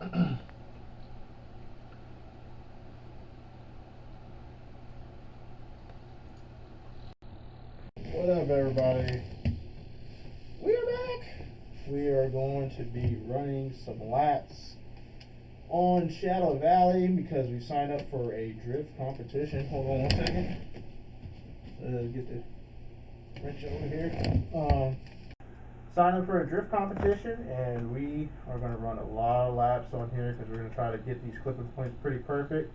What up, everybody? We're back. We are going to be running some laps on Shadow Valley because we signed up for a drift competition. Hold on 1 second. Get the wrench over here. Signed up for a drift competition, and we are going to run a lot of laps on here because we're going to try to get these clipping points pretty perfect.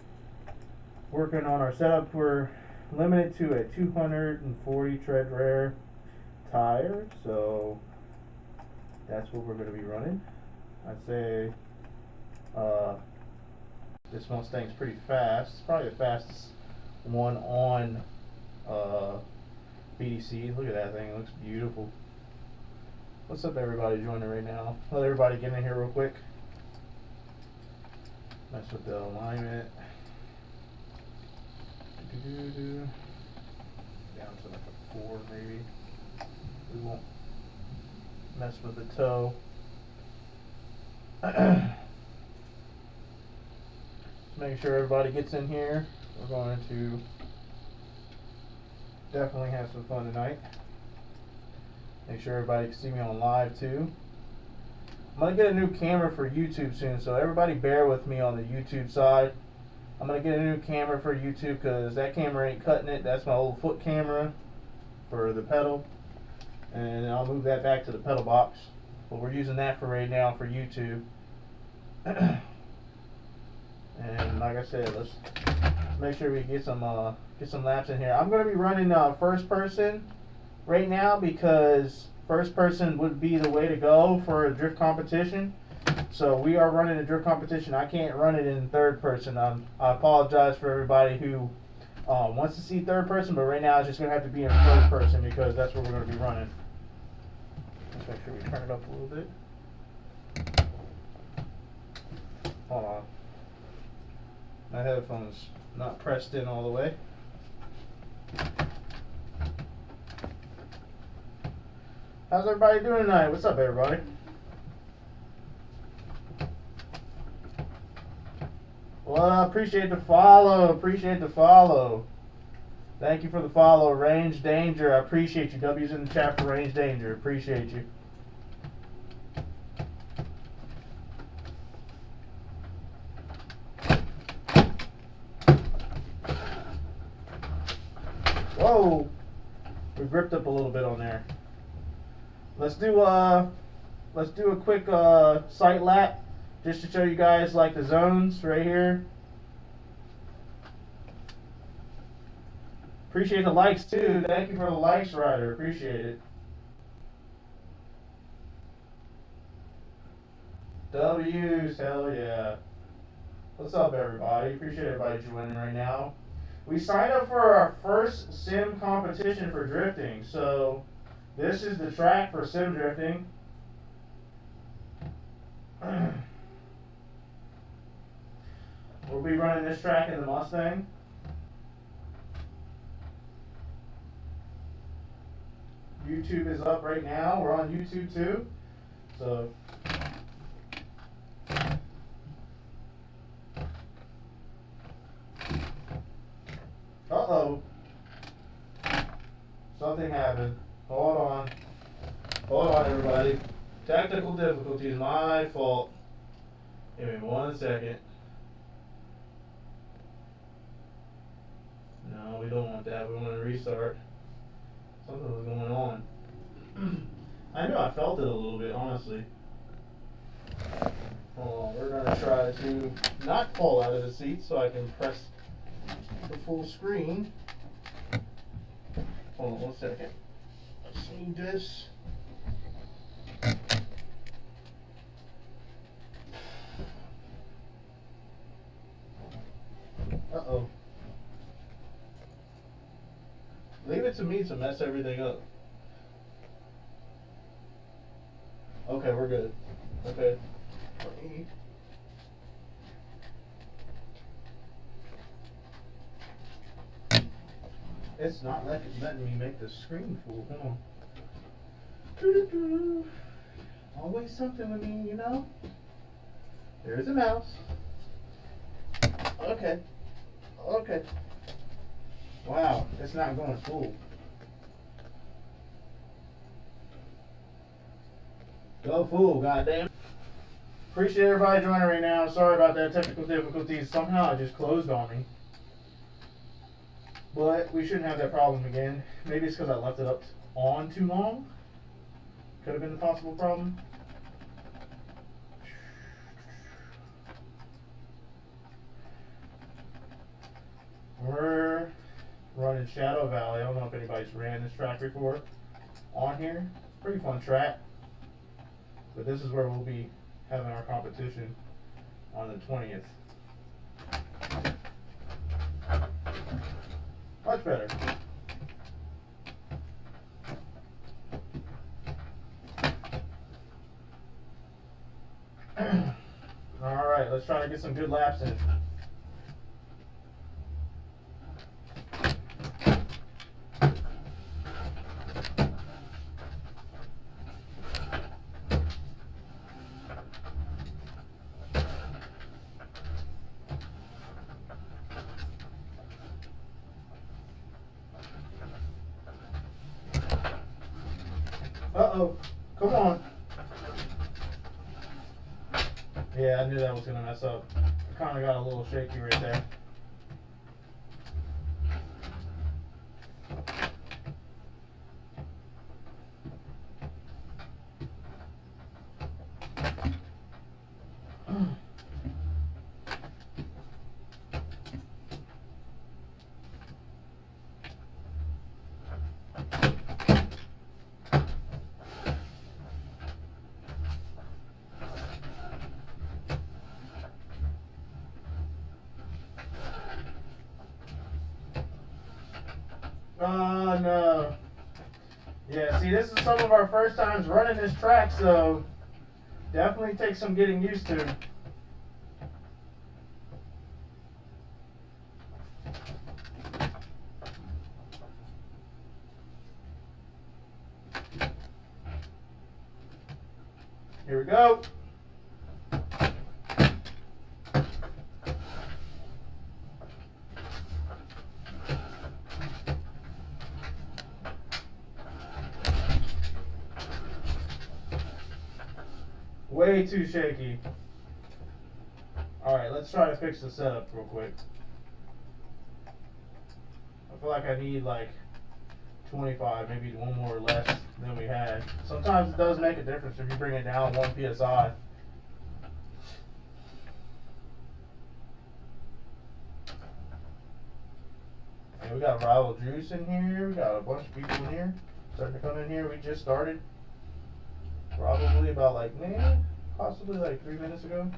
Working on our setup, we're limited to a 240 tread rare tire, so that's what we're going to be running. I'd say this Mustang's pretty fast. It's probably the fastest one on BDC. Look at that thing, it looks beautiful. What's up, everybody joining right now? Let everybody get in here real quick. Mess with the alignment. Down to like a 4 maybe. We won't mess with the toe. Just making sure everybody gets in here. We're going to definitely have some fun tonight. Make sure everybody can see me on live too. I'm going to get a new camera for YouTube soon, so everybody bear with me on the YouTube side. I'm going to get a new camera for YouTube because that camera ain't cutting it. That's my old foot camera for the pedal. And I'll move that back to the pedal box. But we're using that for right now for YouTube. And like I said, let's make sure we get some laps in here. I'm going to be running first person right now because first person would be the way to go for a drift competition. So we are running a drift competition. I can't run it in third person. I apologize for everybody who wants to see third person, but right now it's just going to have to be in first person because that's what we're going to be running. Let's make sure we turn it up a little bit. Hold on. My headphone's not pressed in all the way. How's everybody doing tonight? What's up, everybody? Well, I appreciate the follow. Appreciate the follow. Thank you for the follow. Range Danger. I appreciate you. W's in the chat for Range Danger. Appreciate you. Whoa. We gripped up a little bit on there. Let's do a quick sight lap just to show you guys like the zones right here. Appreciate the likes too. Thank you for the likes, Ryder. Appreciate it. W's, hell yeah. What's up, everybody? Appreciate everybody joining right now. We signed up for our first sim competition for drifting, so this is the track for sim drifting. We'll be running this track in the Mustang. YouTube is up right now. We're on YouTube too. So uh-oh. Something happened. Hold on. Hold on, everybody. Technical difficulties, my fault. Give me 1 second. No, we don't want that. We want to restart. Something was going on. I knew I felt it a little bit, honestly. Hold on, we're going to try to not fall out of the seat so I can press the full screen. Hold on 1 second. Let's move this. Uh-oh. Leave it to me to mess everything up. Okay, we're good. Okay. It's not letting me make the screen full. Hold on. Always something with me, you know? There's a mouse. Okay. Okay. Wow, it's not going full. Go full, goddamn. Appreciate everybody joining right now. Sorry about that technical difficulties. Somehow it just closed on me. But we shouldn't have that problem again. Maybe it's because I left it up on too long. Could have been the possible problem. We're running Shadow Valley. I don't know if anybody's ran this track before on here. Pretty fun track. But this is where we'll be having our competition on the 20th. Much better. Alright, let's try to get some good laps in. Uh-oh. Come on. Yeah, I knew that was going to mess up. I kind of got a little shaky right there. Oh no. Yeah, see, this is some of our first times running this track, so definitely takes some getting used to. Here we go. Way too shaky. Alright, let's try to fix the setup real quick. I feel like I need like 25, maybe one more or less than we had. Sometimes it does make a difference if you bring it down 1 PSI. And we got Rival Juice in here. We got a bunch of people in here starting to come in here. We just started. Probably about like, possibly like 3 minutes ago.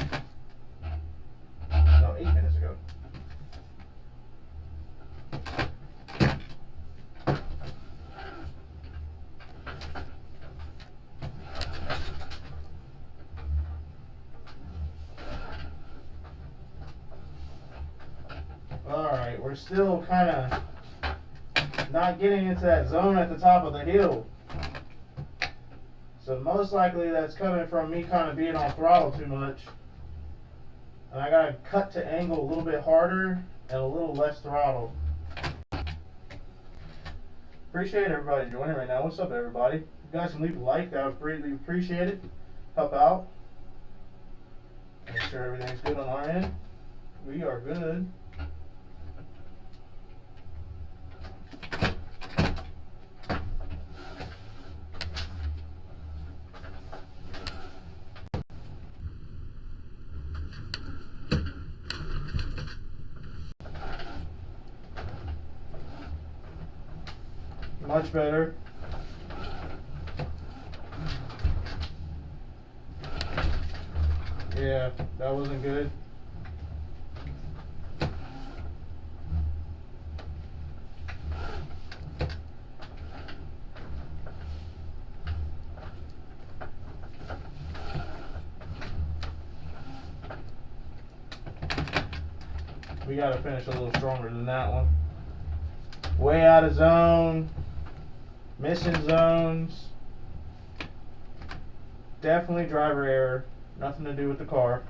No, 8 minutes ago. Alright, we're still kind of not getting into that zone at the top of the hill. So most likely that's coming from me kind of being on throttle too much. And I gotta cut to angle a little bit harder and a little less throttle. Appreciate everybody joining right now. What's up, everybody? If you guys can leave a like, that would greatly appreciate it. Help out. Make sure everything's good on our end. We are good. Much better. Yeah, that wasn't good. We gotta finish a little stronger than that one. Way out of zone. Missing zones. Definitely driver error. Nothing to do with the car.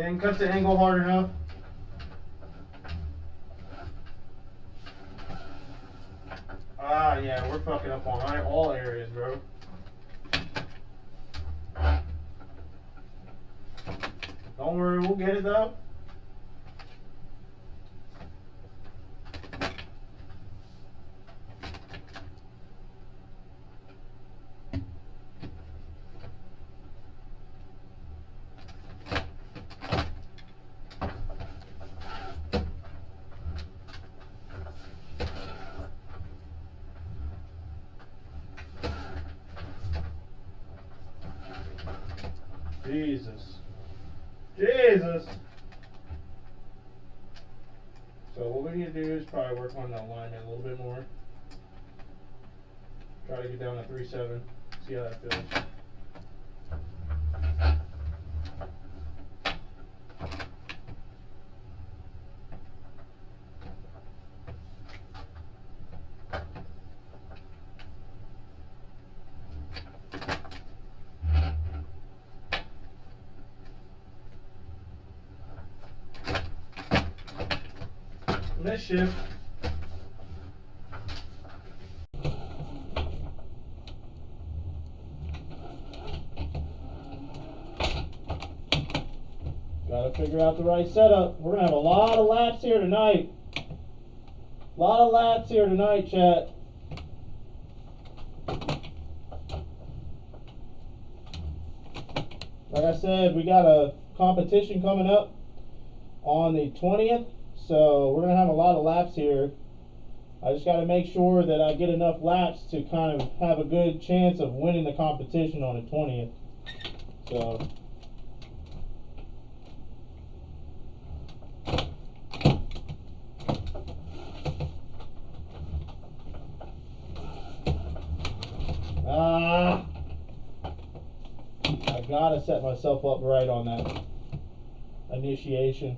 Didn't cut the angle hard enough. Ah, yeah, we're fucking up on all areas, bro. Don't worry, we'll get it though. Jesus. Jesus. So what we need to do is probably work on the alignment a little bit more. Try to get down to 3.7. See how that feels. Let's shift. Gotta figure out the right setup. We're gonna have a lot of laps here tonight. A lot of laps here tonight, chat. Like I said, we got a competition coming up on the 20th. So we're going to have a lot of laps here. I just got to make sure that I get enough laps to kind of have a good chance of winning the competition on the 20th. So I got to set myself up right on that initiation.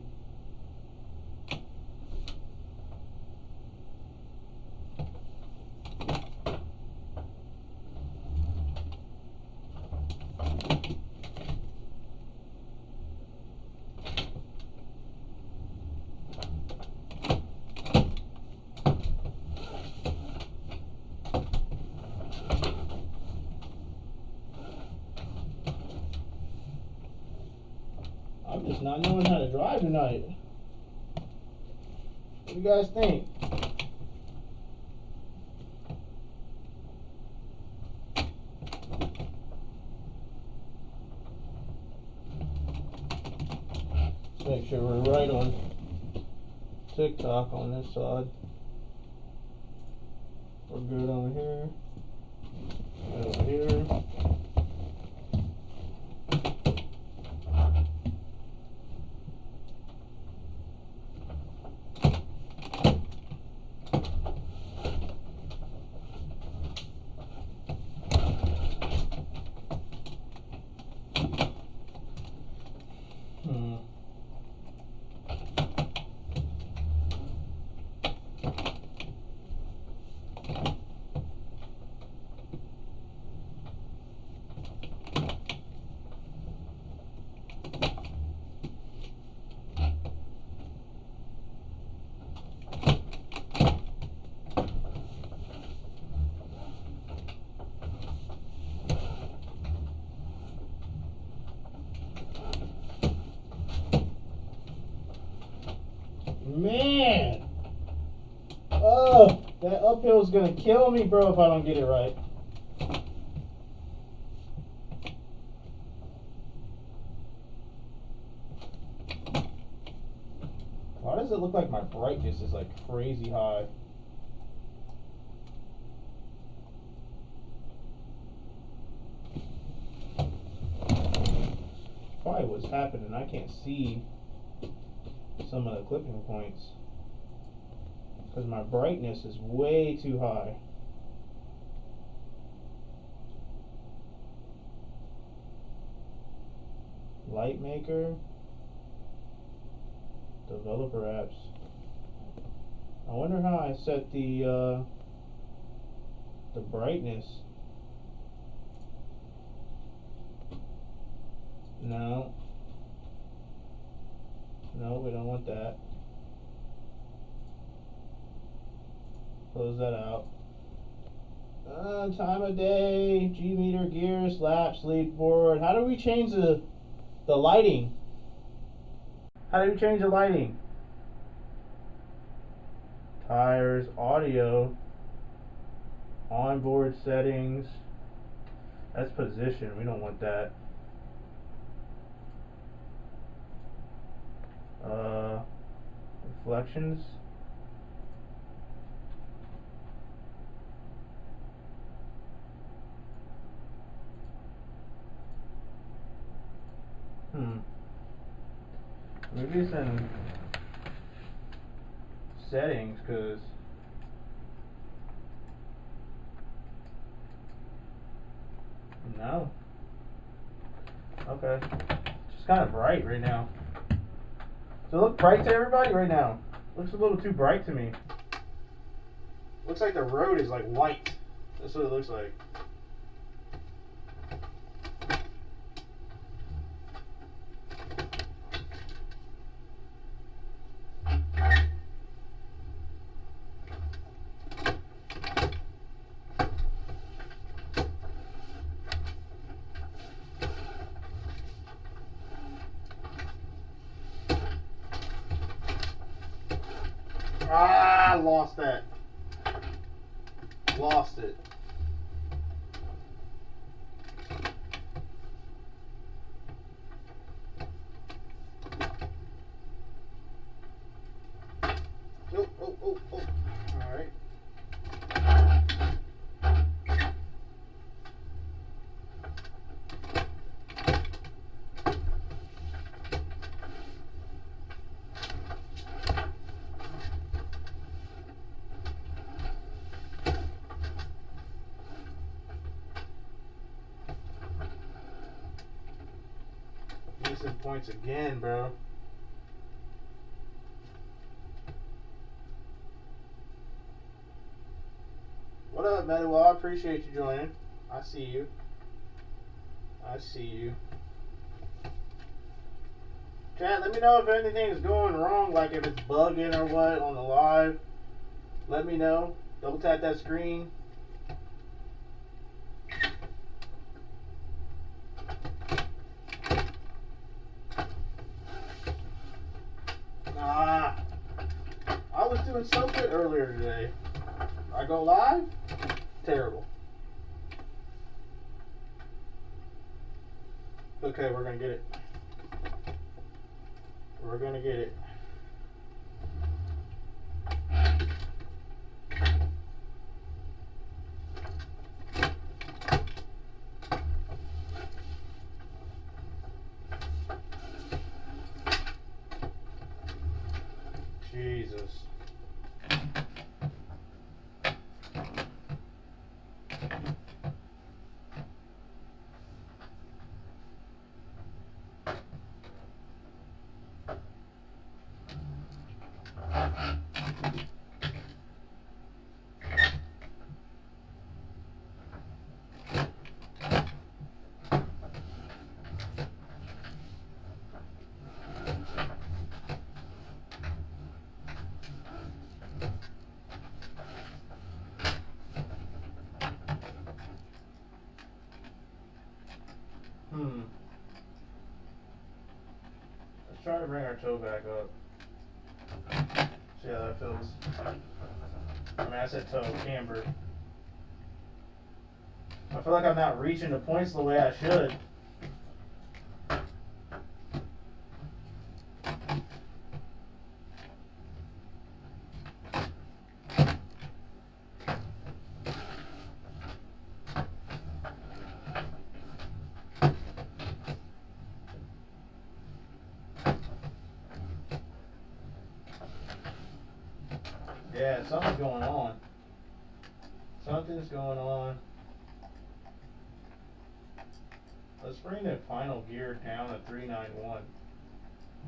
I'm just not knowing how to drive tonight. What do you guys think? Let's make sure we're right on TikTok on this side. We're good over here. Good over here. Man! Oh, that uphill's gonna kill me, bro, if I don't get it right. Why does it look like my brightness is like crazy high? Probably what's happening. I can't see some of the clipping points because my brightness is way too high. Light Maker, developer apps. I wonder how I set the brightness. No. No, we don't want that. Close that out. Time of day, G meter, gears, laps, lead forward. How do we change the lighting? How do we change the lighting? Tires, audio, onboard settings. That's position. We don't want that. Reflections. Maybe it's in settings, cause no. Okay. It's kind of bright right now. Does it look bright to everybody right now? Looks a little too bright to me. Looks like the road is like white. That's what it looks like. Ah, lost that. Lost it. Oh. All right. Missing points again, bro. What up, Metal? I appreciate you joining. I see you. I see you. Chat, let me know if anything is going wrong, like if it's bugging or what on the live. Let me know. Double tap that screen. Nah. I was doing so good earlier today. I go live? Terrible. Okay, we're gonna get it. We're gonna get it. Jesus. Let's try to bring our toe back up. See how that feels. I mean, I said toe, camber. I feel like I'm not reaching the points the way I should. Yeah, something's going on. Something's going on. Let's bring the final gear down to 391.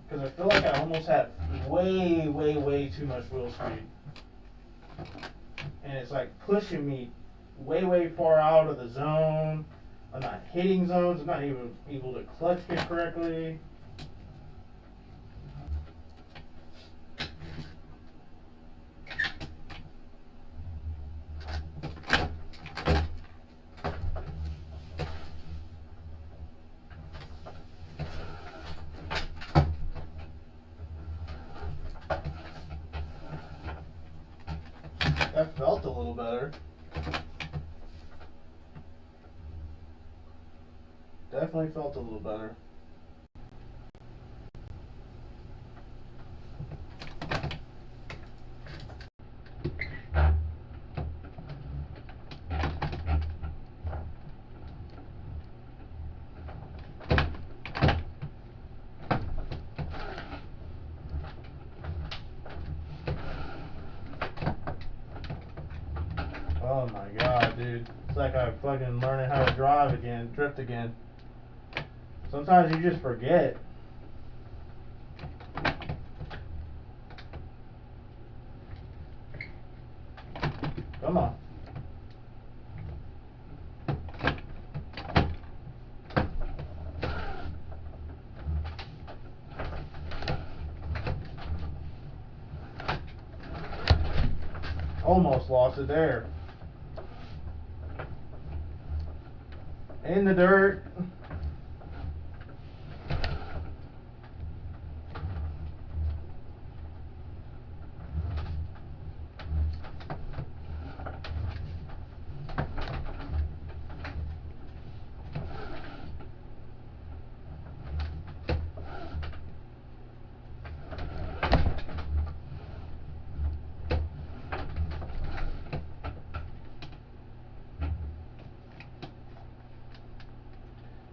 Because I feel like I almost have way too much wheel speed. And it's like pushing me way far out of the zone. I'm not hitting zones. I'm not even able to clutch it correctly. That felt a little better. Definitely felt a little better. Oh my god, dude. It's like I'm fucking learning how to drive again, drift again. Sometimes you just forget. Come on. Almost lost it there. In the dirt.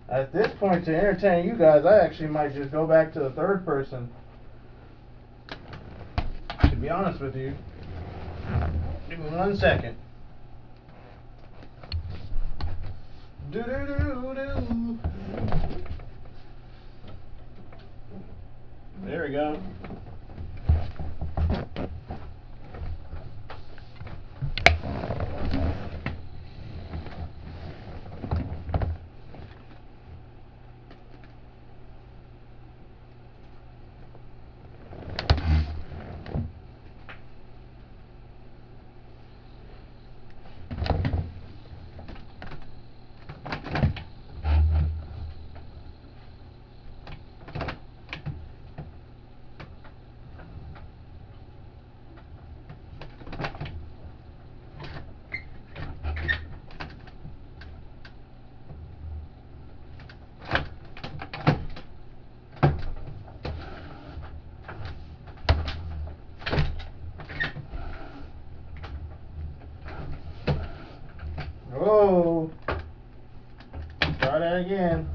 At this point, to entertain you guys, I actually might just go back to the third person. To be honest with you. Give me 1 second. Do do do do. There we go. Whoa. Try that again.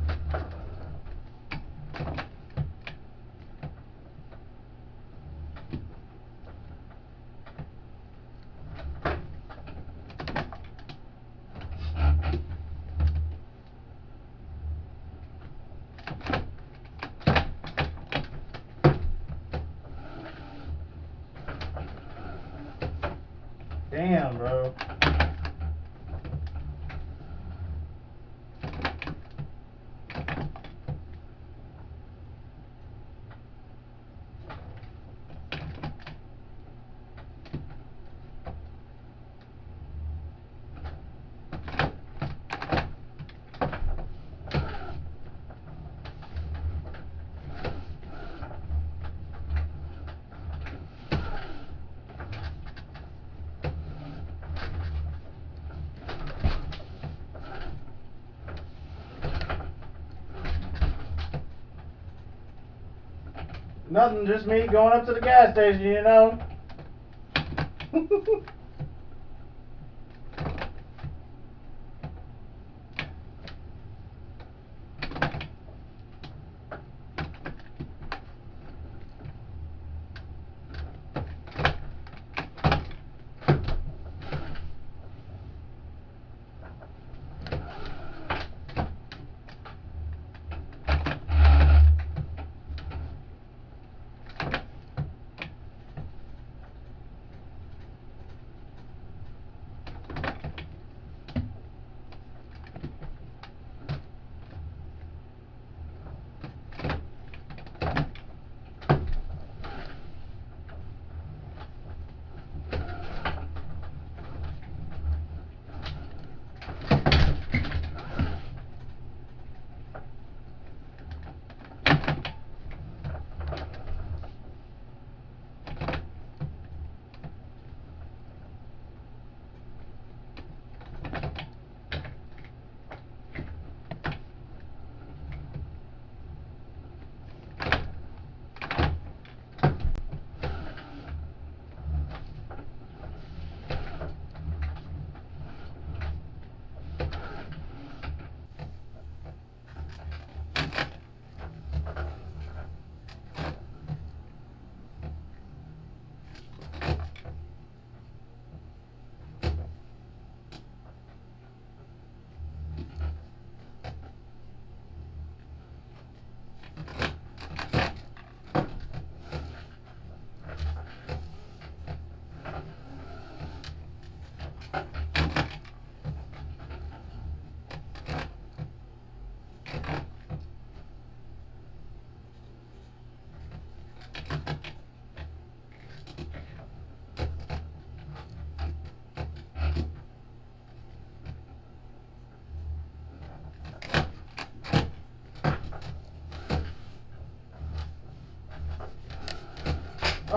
Damn, bro. Nothing, just me going up to the gas station, you know.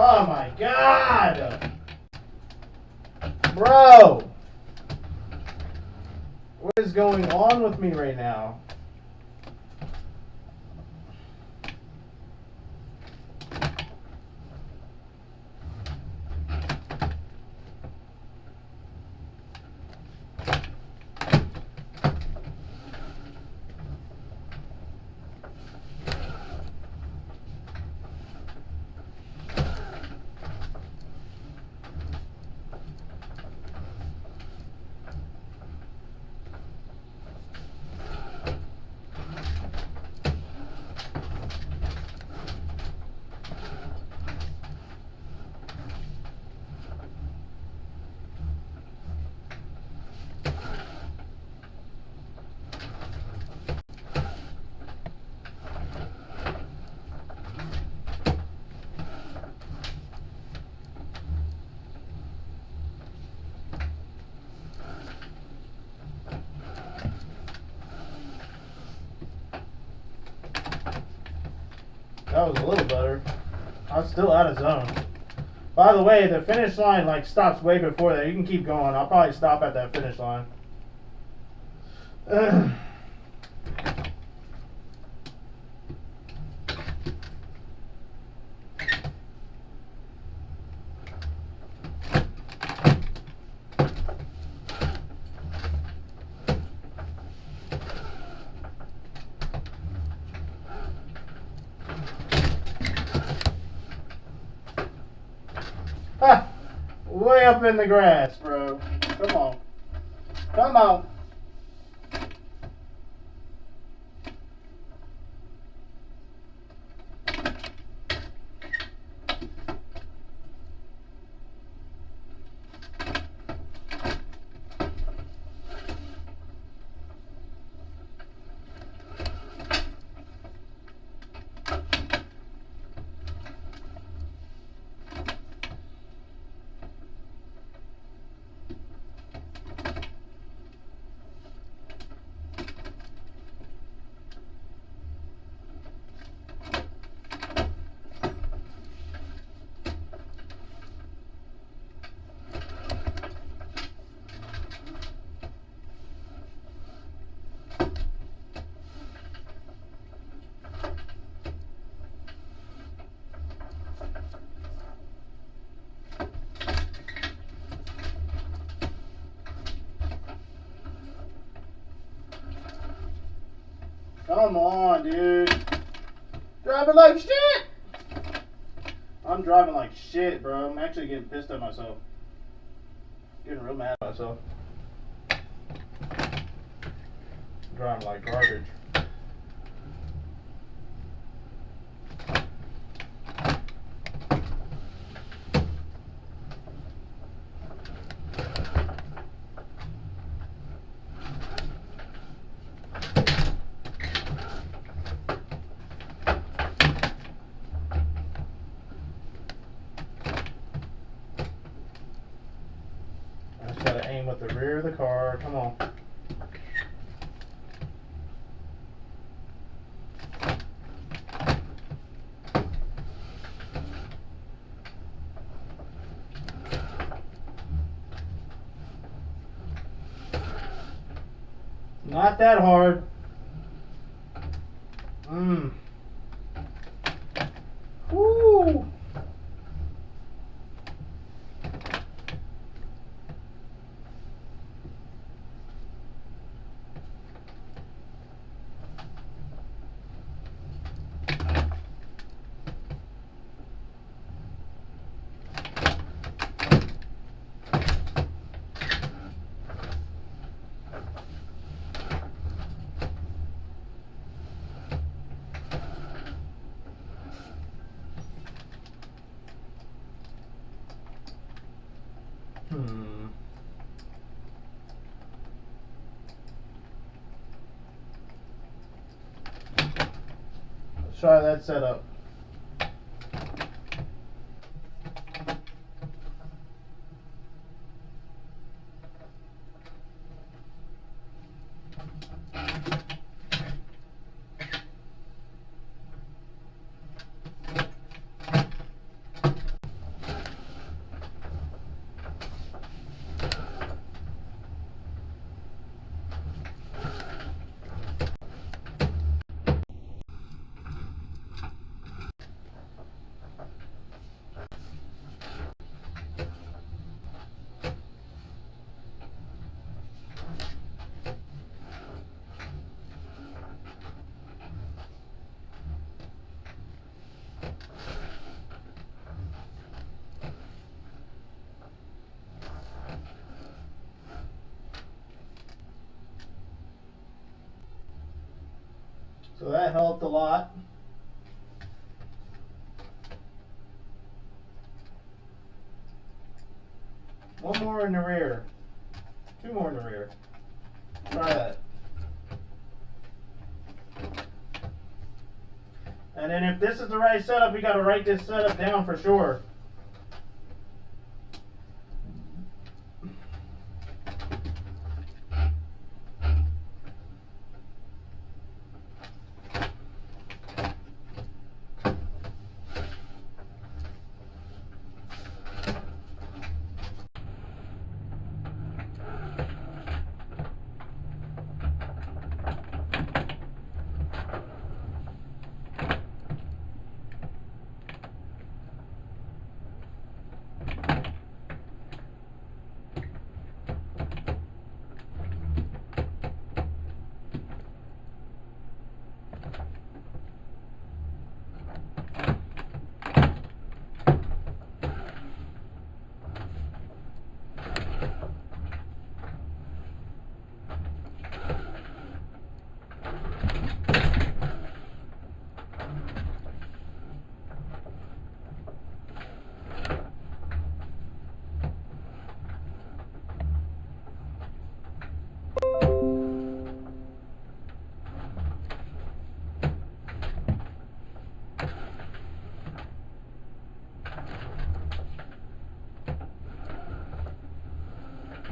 Oh my god! Bro! What is going on with me right now? That was a little better. I'm still out of zone. By the way, the finish line like stops way before that. You can keep going. I'll probably stop at that finish line. Way up in the grass, bro. Come on. Come on. Come on, dude. Driving like shit. I'm driving like shit, bro. I'm actually getting pissed at myself. Getting real mad at myself. Driving like garbage. Gotta aim with the rear of the car. Come on. Not that hard. Woo. Let's try that setup. So that helped a lot. One more in the rear. Two more in the rear. Try that. And then if this is the right setup, we got to write this setup down for sure.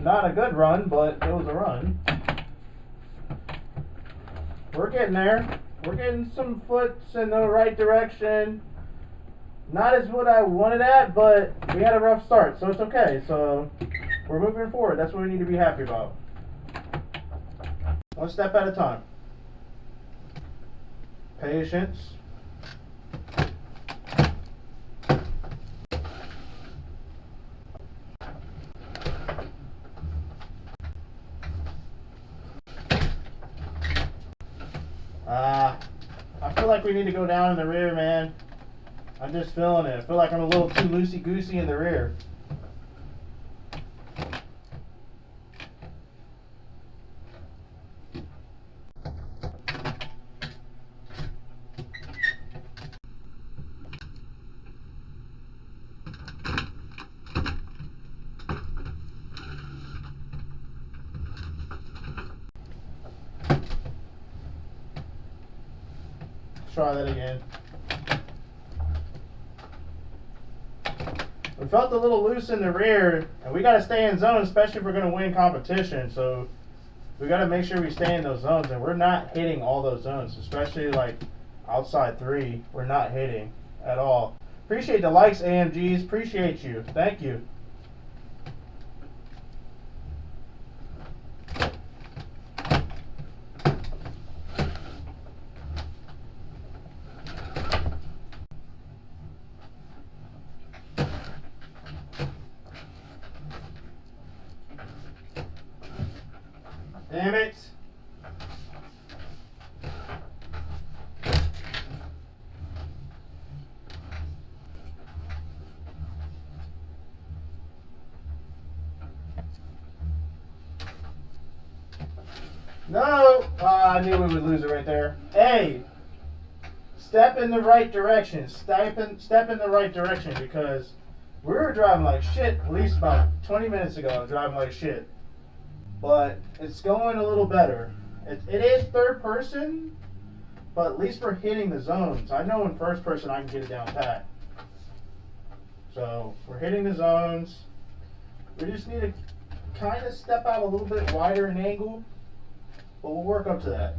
Not a good run, but it was a run. We're getting there. We're getting some foots in the right direction. Not as what I wanted at, but we had a rough start, so it's okay. So we're moving forward. That's what we need to be happy about. One step at a time. Patience. I feel like we need to go down in the rear, man. I'm just feeling it. I feel like I'm a little too loosey-goosey in the rear. Try that again. We felt a little loose in the rear, and we got to stay in zone, especially if we're going to win competition. So we got to make sure we stay in those zones, and we're not hitting all those zones, especially like outside 3. We're not hitting at all. Appreciate the likes, AMGs. Appreciate you. Thank you. Damn it. No! I knew we would lose it right there. Hey! Step in the right direction. Step in the right direction, because we were driving like shit at least about 20 minutes ago. Driving like shit. But it's going a little better. It is third person, but at least we're hitting the zones. I know in first person I can get it down pat. So we're hitting the zones. We just need to kind of step out a little bit wider in angle, but we'll work up to that.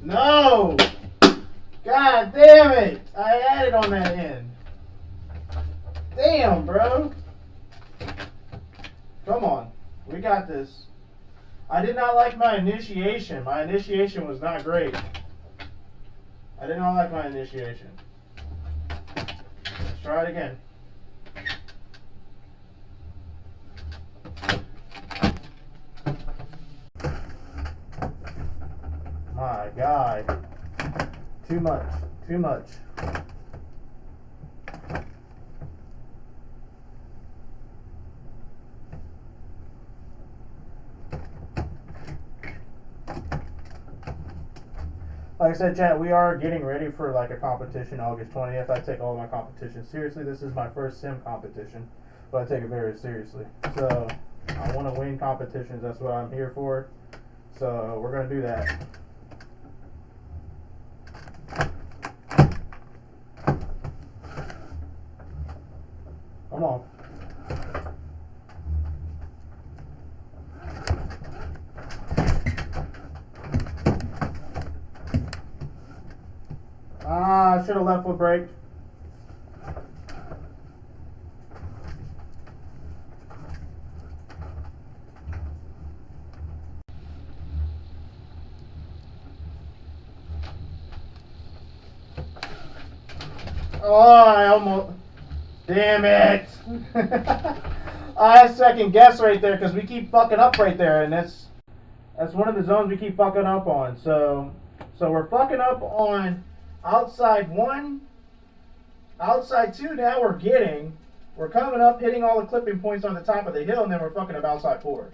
No! God damn it! I had it on that end. Damn, bro. Come on. We got this. I did not like my initiation. My initiation was not great. I did not like my initiation. Let's try it again. My God. Too much. Too much. Like I said, chat, we are getting ready for like a competition August 20th. I take all my competitions seriously. This is my first sim competition, but I take it very seriously. So I want to win competitions. That's what I'm here for. So we're going to do that. Come on. I should have left foot brake. Oh, I almost. Damn it. I second guess right there because we keep fucking up right there, and that's one of the zones we keep fucking up on. So we're fucking up on outside 1, outside 2. Now we're coming up, hitting all the clipping points on the top of the hill, and then we're fucking up outside 4.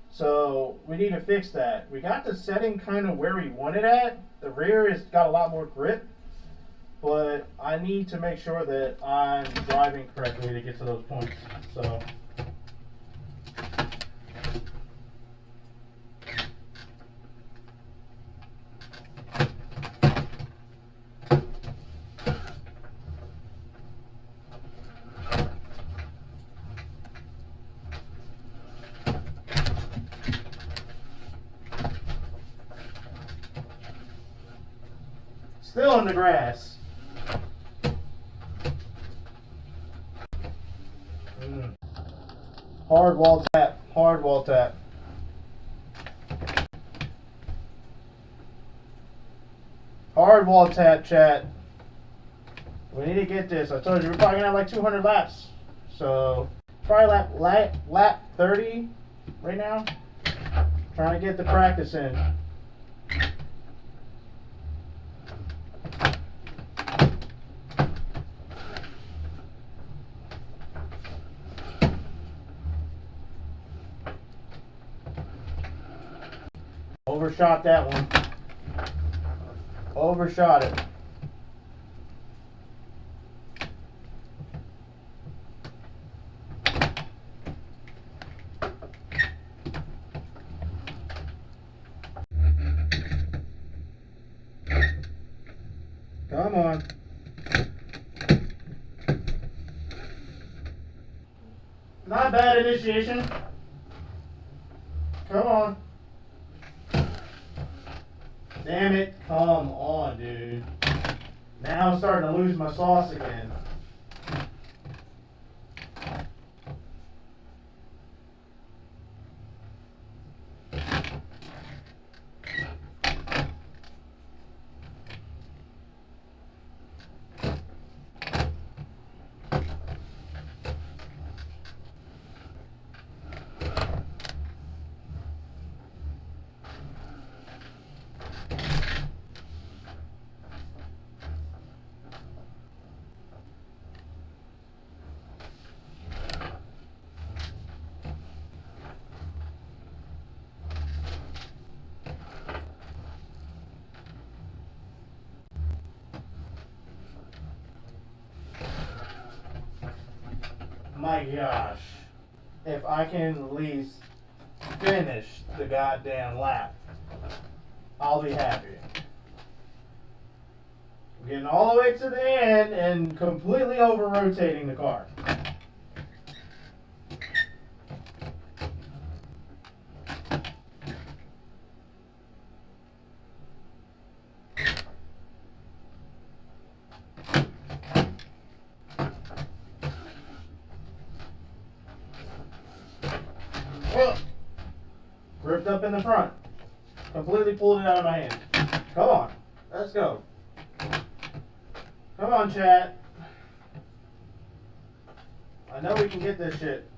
So we need to fix that. We got the setting kind of where we want it at. The rear has got a lot more grip, but I need to make sure that I'm driving correctly to get to those points. So. Still in the grass. Hard wall tap. Hard wall tap. Hard wall tap, chat. We need to get this. I told you we're probably gonna have like 200 laps. So probably lap 30 right now. Trying to get the practice in. Overshot that one. Overshot it. Come on. Not bad initiation. Come on. Damn it. Come on, dude. Now I'm starting to lose my sauce again. My gosh. If I can at least finish the goddamn lap, I'll be happy. I'm getting all the way to the end and completely over-rotating the car. Gripped up in the front. Completely pulled it out of my hand. Come on. Let's go. Come on, chat. I know we can get this shit.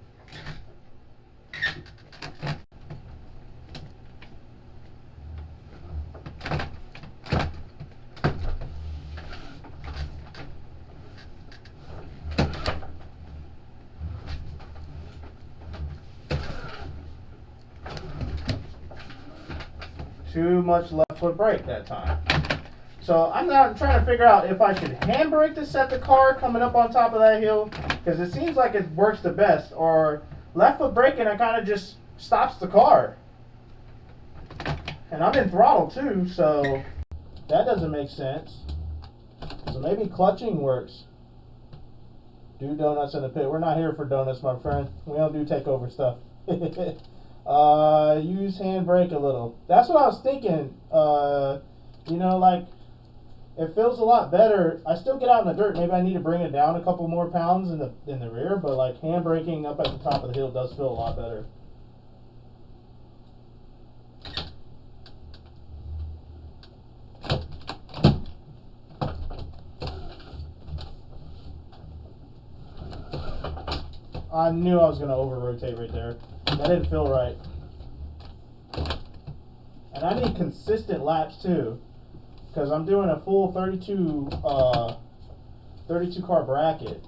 Too much left foot brake that time. So I'm not trying to figure out if I should handbrake to set the car coming up on top of that hill, because it seems like it works the best, or left foot braking, it kind of just stops the car. And I'm in throttle too, so that doesn't make sense. So maybe clutching works. Do donuts in the pit. We're not here for donuts, my friend. We don't do takeover stuff. Use handbrake a little. That's what I was thinking. You know, like, it feels a lot better. I still get out in the dirt. Maybe I need to bring it down a couple more pounds in the rear, but like handbraking up at the top of the hill does feel a lot better. I knew I was going to over-rotate right there. That didn't feel right. And I need consistent laps too, because I'm doing a full 32 car bracket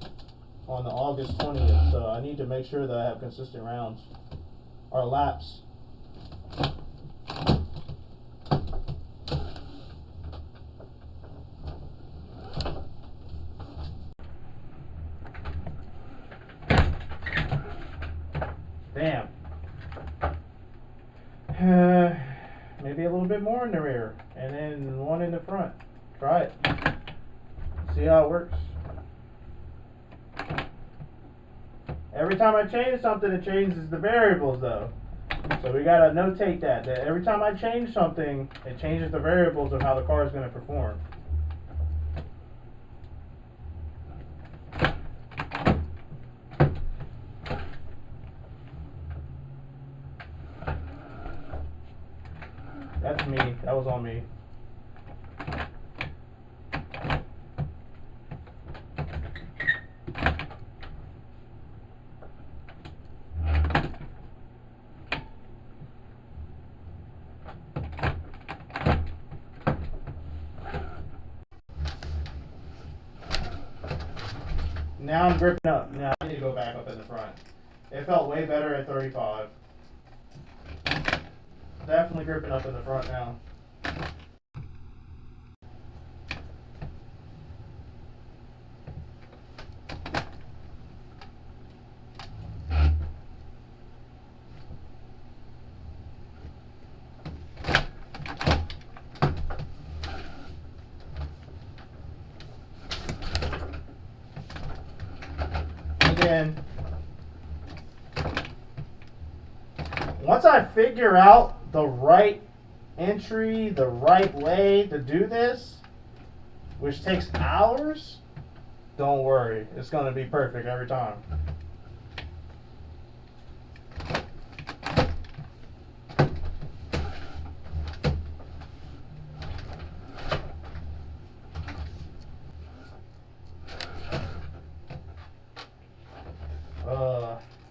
on the August 20th, so I need to make sure that I have consistent rounds or laps. Damn. Maybe a little bit more in the rear, and then one in the front. Try it. See how it works. Every time I change something, it changes the variables, though. So we gotta notate that every time I change something, it changes the variables of how the car is going to perform. That's me. That was on me. Now I'm gripping up. Now I need to go back up in the front. It felt way better at 35. Definitely gripping up in the front now. Again, once I figure out the right entry, the right way to do this, which takes hours, don't worry, it's going to be perfect every time.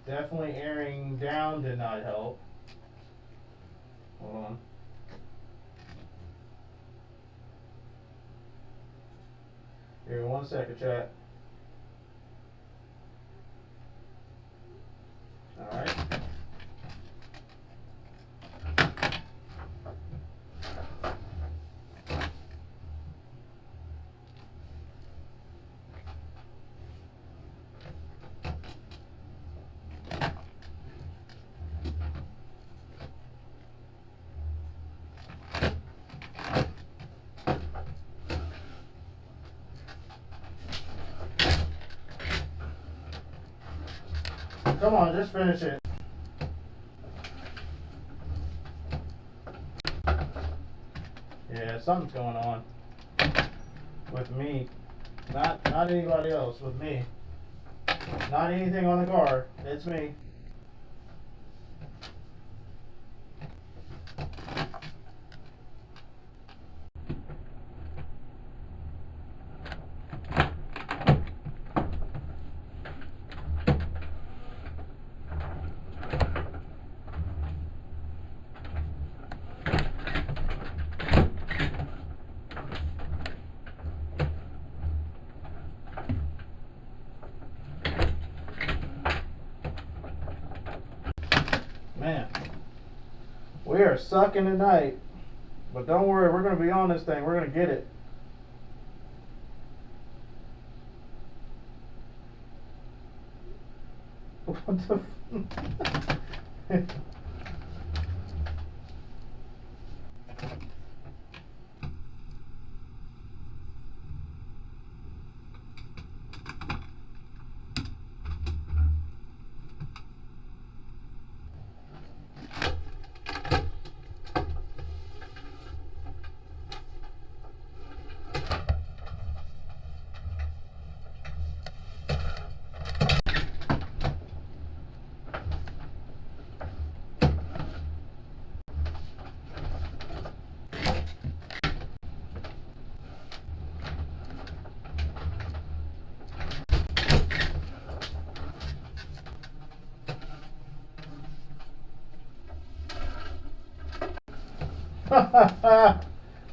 Definitely airing down did not help. Hold on. Here, 1 second, chat. All right. Come on, just finish it. Yeah, something's going on with me. Not anybody else, with me. Not anything on the car. It's me. We are sucking tonight. But don't worry, we're going to be on this thing. We're going to get it. What the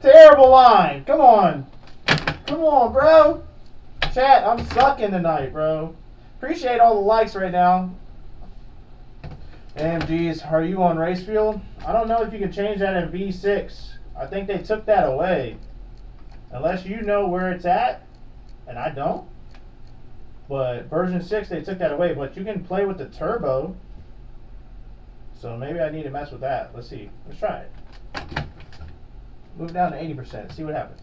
Terrible line. Come on. Come on, bro. Chat, I'm sucking tonight, bro. Appreciate all the likes right now. AMGs, are you on Race Fuel? I don't know if you can change that in V6. I think they took that away. Unless you know where it's at, and I don't. But version 6, they took that away. But you can play with the turbo. So maybe I need to mess with that. Let's see. Let's try it. Move down to 80%. See what happens.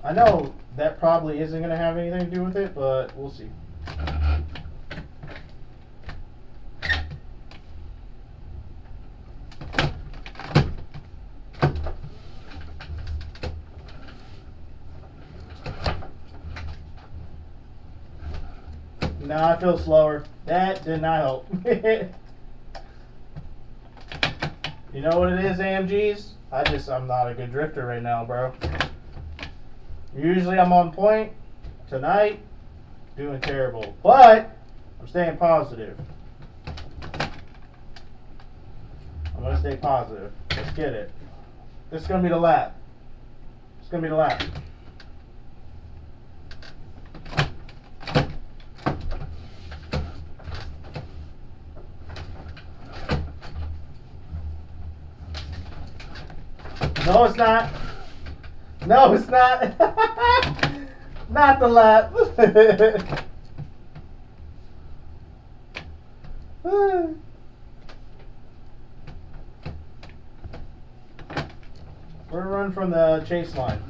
I know that probably isn't going to have anything to do with it, but we'll see. No, I feel slower. That did not help. You know what it is, AMGs? I'm not a good drifter right now, bro. Usually I'm on point. Tonight, doing terrible. But, I'm staying positive. I'm going to stay positive. Let's get it. This is going to be the lap. It's going to be the lap. No, it's not. No, it's not. Not the lap. We're running from the chase line.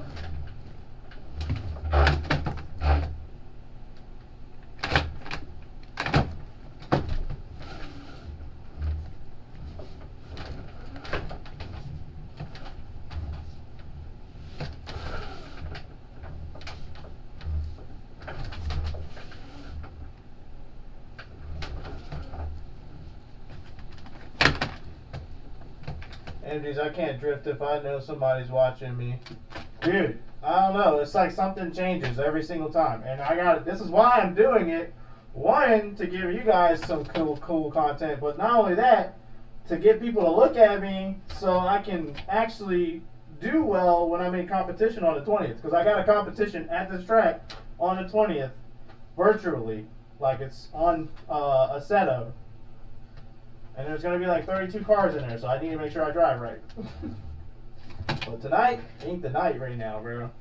Anyways, I can't drift if I know somebody's watching me. Dude, I don't know. It's like something changes every single time. And this is why I'm doing it. One, to give you guys some cool content. But not only that, to get people to look at me so I can actually do well when I'm in competition on the 20th. Because I got a competition at this track on the 20th, virtually. Like it's on a setup. And there's going to be like 32 cars in there, so I need to make sure I drive right. But tonight ain't the night right now, bro.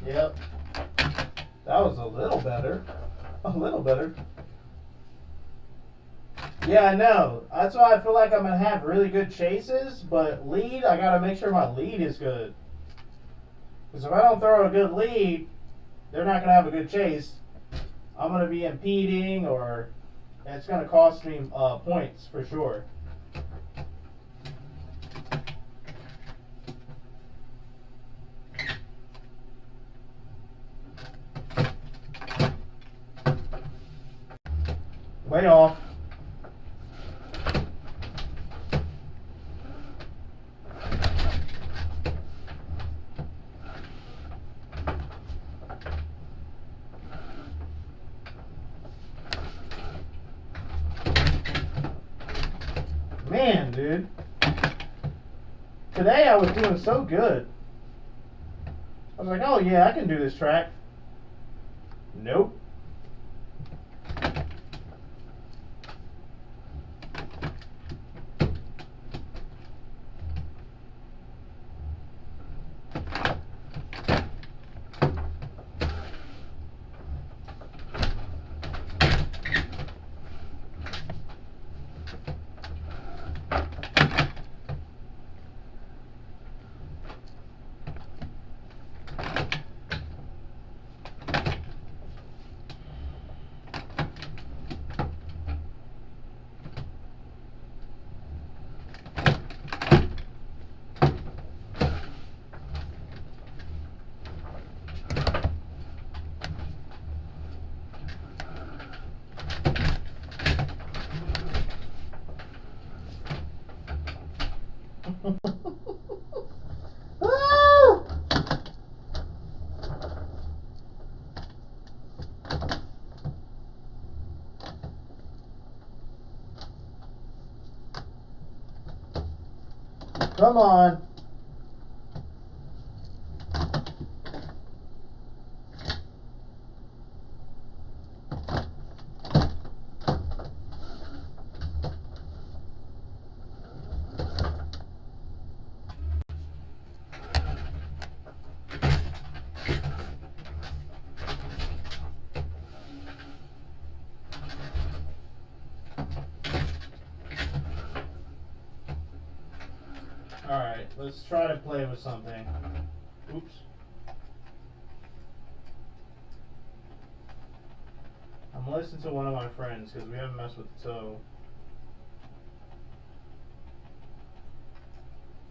Yep. That was a little better. A little better. Yeah, I know. That's why I feel like I'm going to have really good chases, but lead, I got to make sure my lead is good. Because if I don't throw a good lead, they're not going to have a good chase. I'm going to be impeding, or it's going to cost me points for sure. Way off. Man, dude. Today I was doing so good. I was like, oh yeah, I can do this track. Nope. Come on. Alright, let's try to play with something. Oops. I'm listening to one of my friends because we haven't messed with the toe.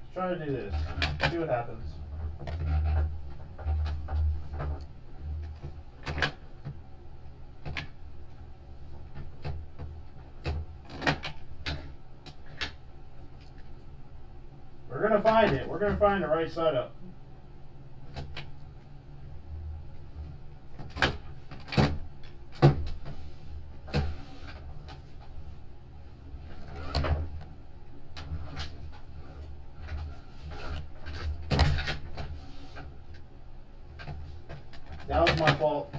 Let's try to do this. See what happens. We're gonna find it. We're gonna find the right side up. That was my fault.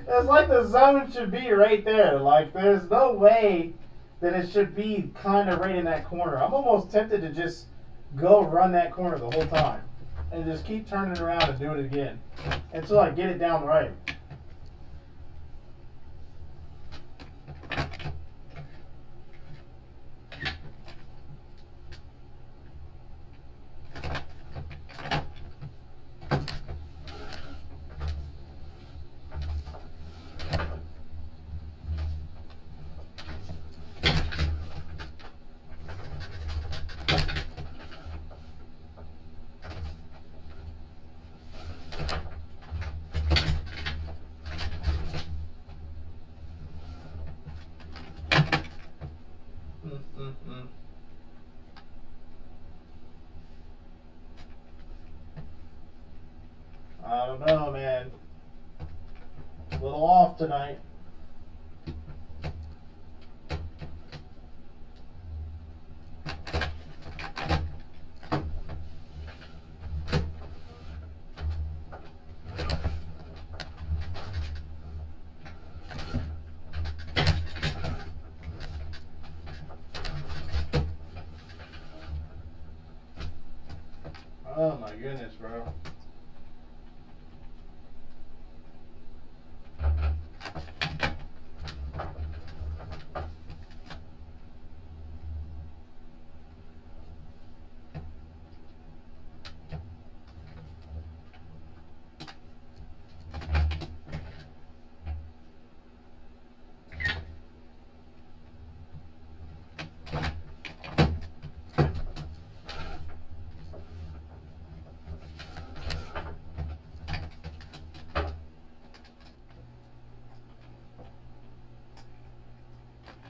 It's like the zone should be right there. Like, there's no way that it should be kind of right in that corner. I'm almost tempted to just go run that corner the whole time and just keep turning around and doing it again until I get it down right. I don't know, man. A little off tonight. Oh my goodness, bro.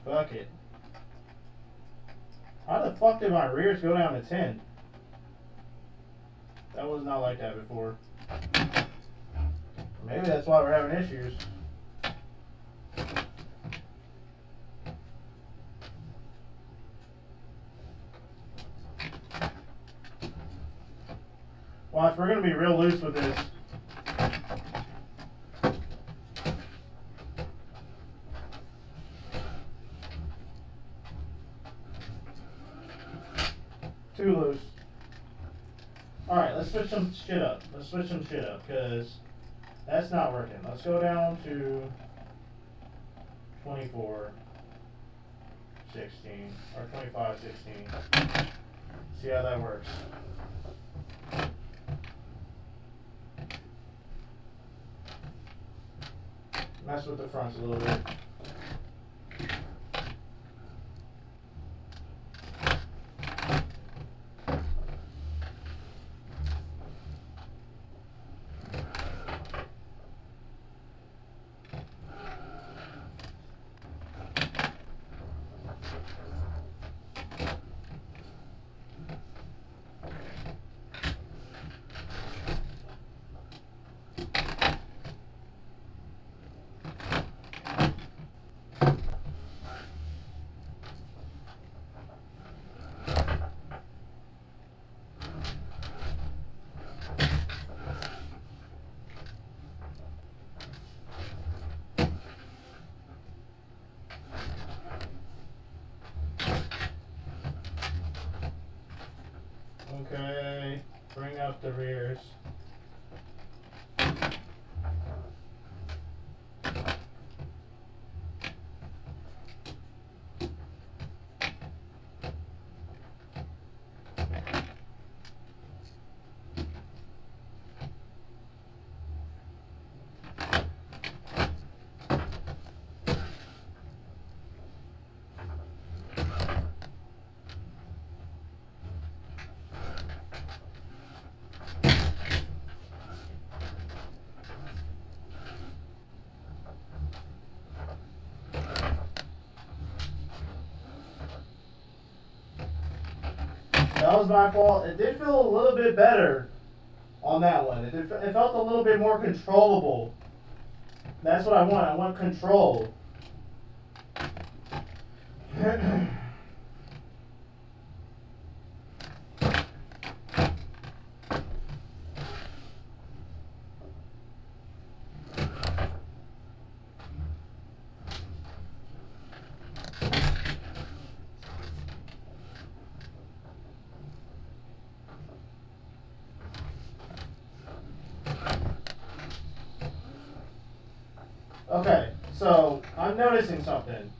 Fuck it. How the fuck did my rears go down to 10? That was not like that before. Maybe that's why we're having issues. Watch, we're going to be real loose with this. Too loose. Alright, let's switch some shit up. Because that's not working. Let's go down to 24, 16, or 25, 16. See how that works. Mess with the fronts a little bit. Okay, bring up the rears. That was my fault. It did feel a little bit better on that one. It felt a little bit more controllable. That's what I want. I want control. Okay, so I'm noticing something.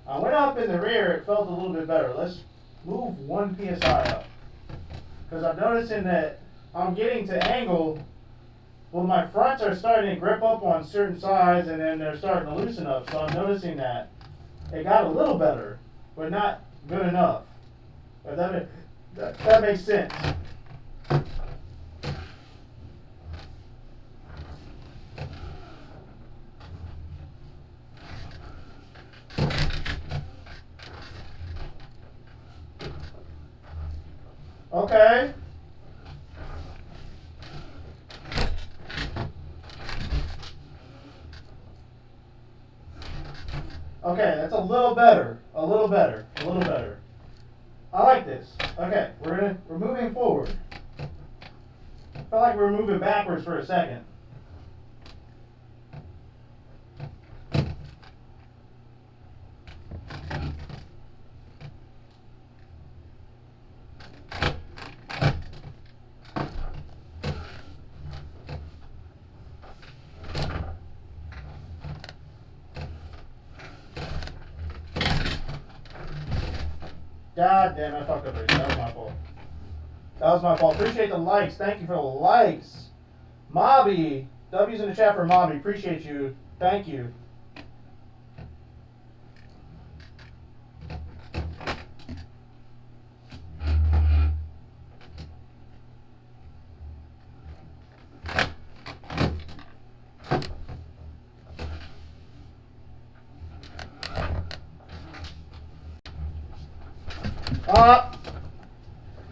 I went up in the rear, it felt a little bit better. Let's move 1 psi up. Because I'm noticing that I'm getting to angle. Well, my fronts are starting to grip up on certain sides and then they're starting to loosen up. So I'm noticing that it got a little better, but not good enough. But that makes sense. Okay. Okay, that's a little better. A little better. A little better. I like this. Okay, we're moving forward. Felt like we were moving backwards for a second. God damn, I fucked up right. That was my fault. That was my fault. Appreciate the likes. Thank you for the likes. Mobby. W's in the chat for Mobby. Appreciate you. Thank you.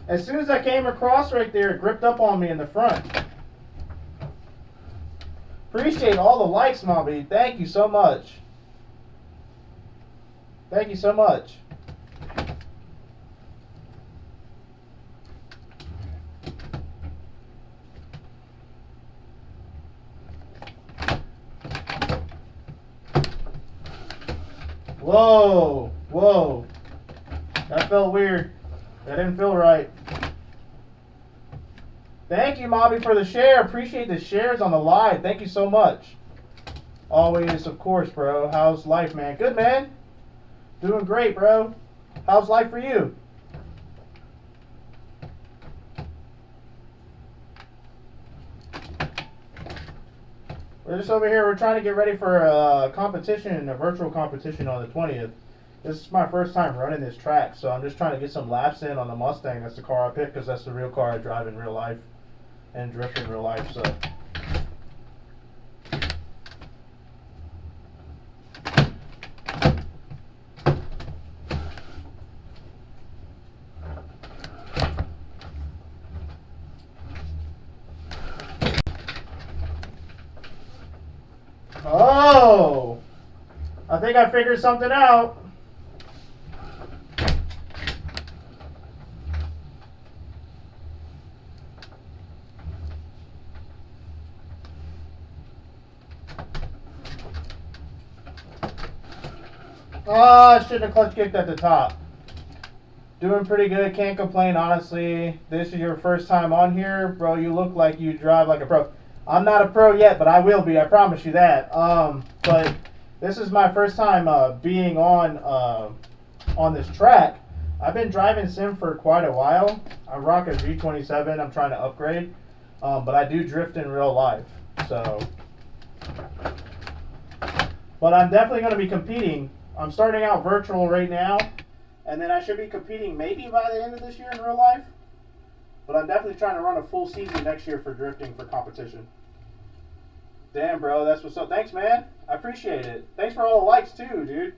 As soon as I came across right there, it gripped up on me in the front. Appreciate all the likes, Mommy. Thank you so much. Thank you so much. Whoa, whoa. That felt weird. That didn't feel right. Thank you, Mobby, for the share. Appreciate the shares on the live. Thank you so much. Always, of course, bro. How's life, man? Good, man. Doing great, bro. How's life for you? We're just over here. We're trying to get ready for a competition, a virtual competition on the 20th. This is my first time running this track, so I'm just trying to get some laps in on the Mustang. That's the car I picked because that's the real car I drive in real life and drift in real life. So. Oh, I think I figured something out. Oh, I shouldn't have clutch kicked at the top. Doing pretty good, can't complain, honestly. This is your first time on here, bro. You look like you drive like a pro. I'm not a pro yet, but I will be. I promise you that. But this is my first time being on this track. I've been driving sim for quite a while. I rock a G27. I'm trying to upgrade, but I do drift in real life. So, but I'm definitely going to be competing. I'm starting out virtual right now, and then I should be competing maybe by the end of this year in real life. But I'm definitely trying to run a full season next year for drifting for competition. Damn, bro, that's what's up. Thanks, man. I appreciate it. Thanks for all the likes, too, dude.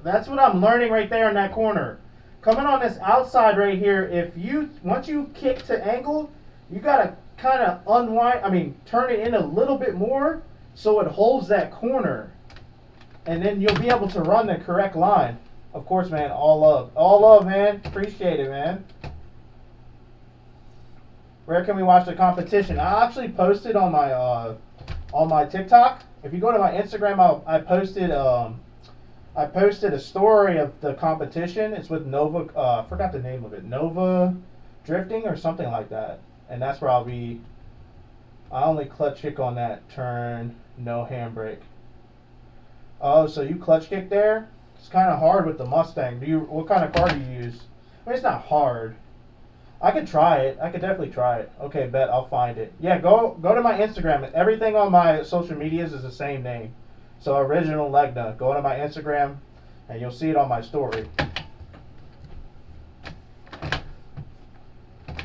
That's what I'm learning right there in that corner. Coming on this outside right here, once you kick to angle, you gotta kind of turn it in a little bit more so it holds that corner, and then you'll be able to run the correct line. Of course, man, all love, man. Appreciate it, man. Where can we watch the competition? I actually posted on my TikTok. If you go to my Instagram, I posted a story of the competition. It's with Nova. I forgot the name of it. Nova Drifting or something like that. And that's where I'll be. I only clutch kick on that turn, no handbrake. Oh, so you clutch kick there? It's kind of hard with the Mustang. What kind of car do you use? I mean, it's not hard. I could try it. I could definitely try it. Okay, bet I'll find it. Yeah, go to my Instagram. Everything on my social medias is the same name. So Original Legna. Go to my Instagram, and you'll see it on my story.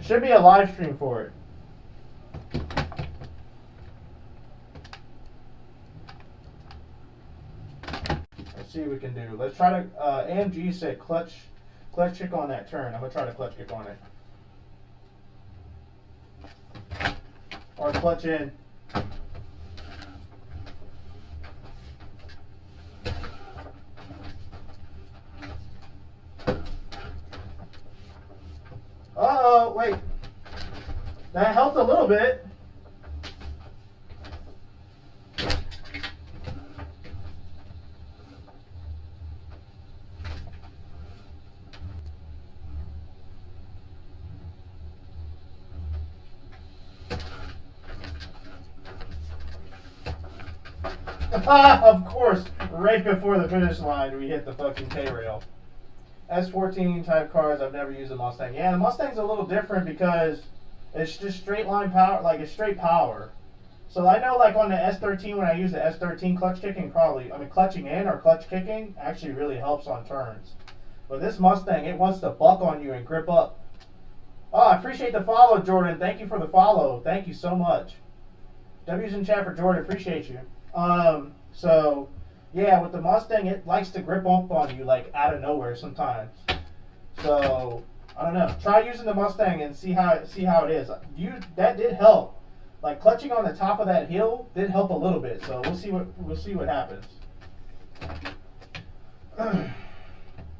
Should be a live stream for it. Let's see what we can do. Let's try to. AMG said clutch kick on that turn. I'm gonna try to clutch kick on it, or clutch in. Uh-oh, wait. That helped a little bit. Of course, right before the finish line, we hit the fucking K-rail. S14 type cars, I've never used a Mustang. Yeah, the Mustang's a little different because it's just straight line power, like it's straight power. So I know like on the S13, when I use the S13 clutch kicking, clutching in or clutch kicking actually really helps on turns. But this Mustang, it wants to buck on you and grip up. Oh, I appreciate the follow, Jordan. Thank you for the follow. Thank you so much. W's in chat for Jordan. Appreciate you. So, yeah, with the Mustang, it likes to grip up on you, like, out of nowhere sometimes. So, I don't know. Try using the Mustang and see how it is. That did help. Like, clutching on the top of that hill did help a little bit. So, we'll see what happens.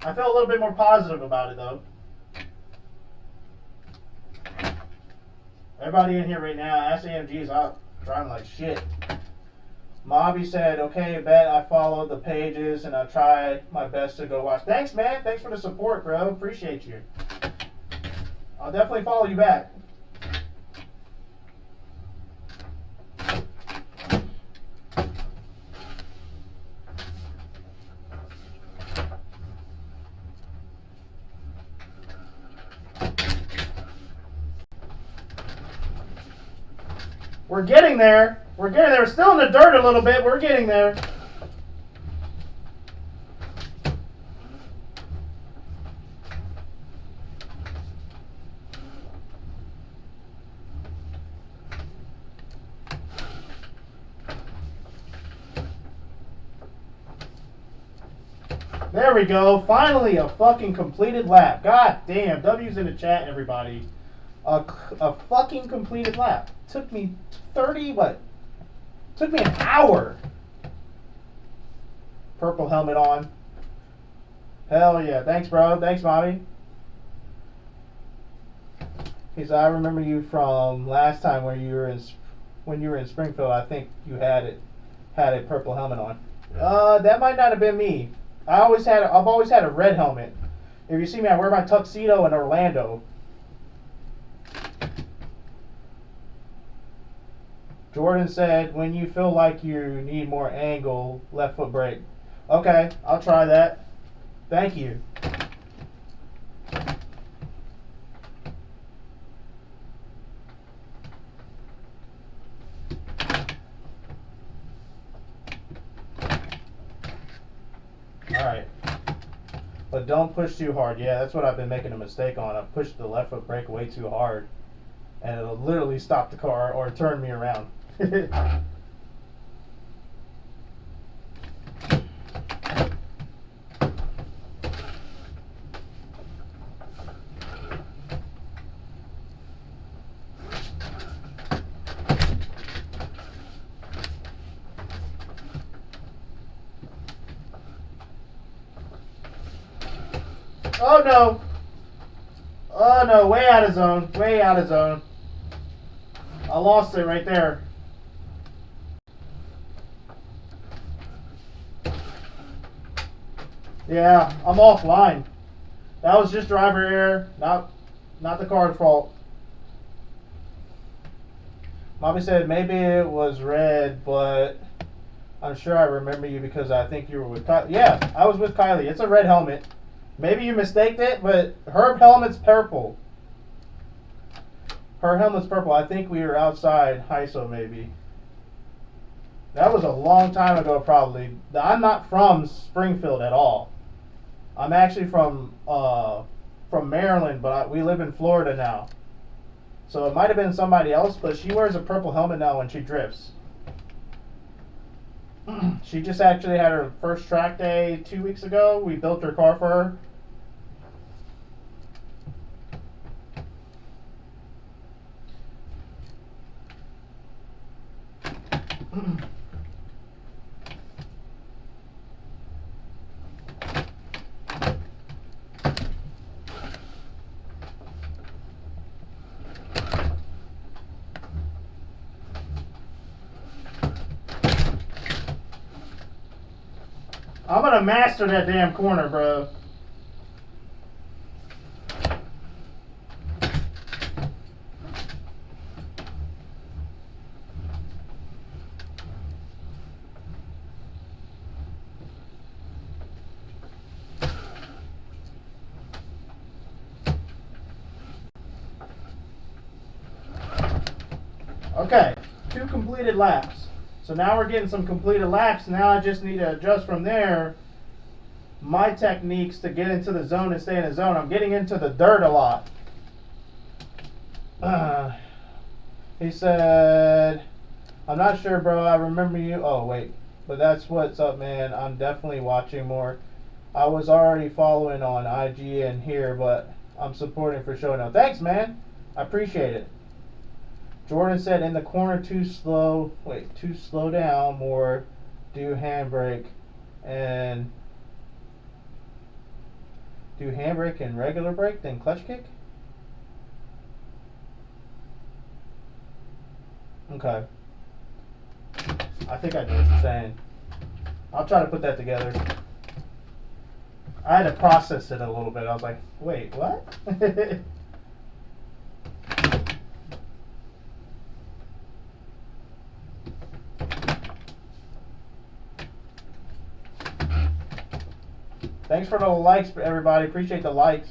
I feel a little bit more positive about it, though. Everybody in here right now, SAMG's out driving like shit. Mobby said, okay, bet I followed the pages and I tried my best to go watch. Thanks, man. Thanks for the support, bro. Appreciate you. I'll definitely follow you back. We're getting there. We're getting there. We're still in the dirt a little bit. We're getting there. There we go. Finally, a fucking completed lap. God damn. W's in the chat, everybody. A fucking completed lap. Took me 30, what? Took me an hour. Purple helmet on. Hell yeah. Thanks, bro. Thanks, Bobby. He said, I remember you from last time when you were in Springfield. I think you had a purple helmet on. That might not have been me. I've always had a red helmet. If you see me, I wear my tuxedo in Orlando. Jordan said, when you feel like you need more angle, left foot brake. Okay, I'll try that. Thank you. Alright. But don't push too hard. Yeah, that's what I've been making a mistake on. I've pushed the left foot brake way too hard. And it'll literally stop the car or turn me around. Oh no! Oh no, way out of zone. Way out of zone. I lost it right there. Yeah, I'm offline. That was just driver error, not the car's fault. Mommy said maybe it was red, but I'm sure I remember you because I think you were with Kylie. Yeah, I was with Kylie. It's a red helmet. Maybe you mistaked it, but her helmet's purple. Her helmet's purple. I think we were outside HISO maybe. That was a long time ago probably. I'm not from Springfield at all. I'm actually from Maryland, but we live in Florida now. So it might have been somebody else, but she wears a purple helmet now when she drifts. She just actually had her first track day 2 weeks ago. We built her car for her. I'm gonna master that damn corner, bro. Okay, 2 completed laps. So now we're getting some completed laps. Now I just need to adjust from there my techniques to get into the zone and stay in the zone. I'm getting into the dirt a lot. He said, I'm not sure, bro. I remember you. Oh, wait. But that's what's up, man. I'm definitely watching more. I was already following on IG and here, but I'm supporting for showing up. Thanks, man. I appreciate it. Jordan said, in the corner, too slow. Wait, too slow down more. Do handbrake and regular brake, then clutch kick? Okay. I think I know what you're saying. I'll try to put that together. I had to process it a little bit. I was like, wait, what? Thanks for the likes, everybody. Appreciate the likes.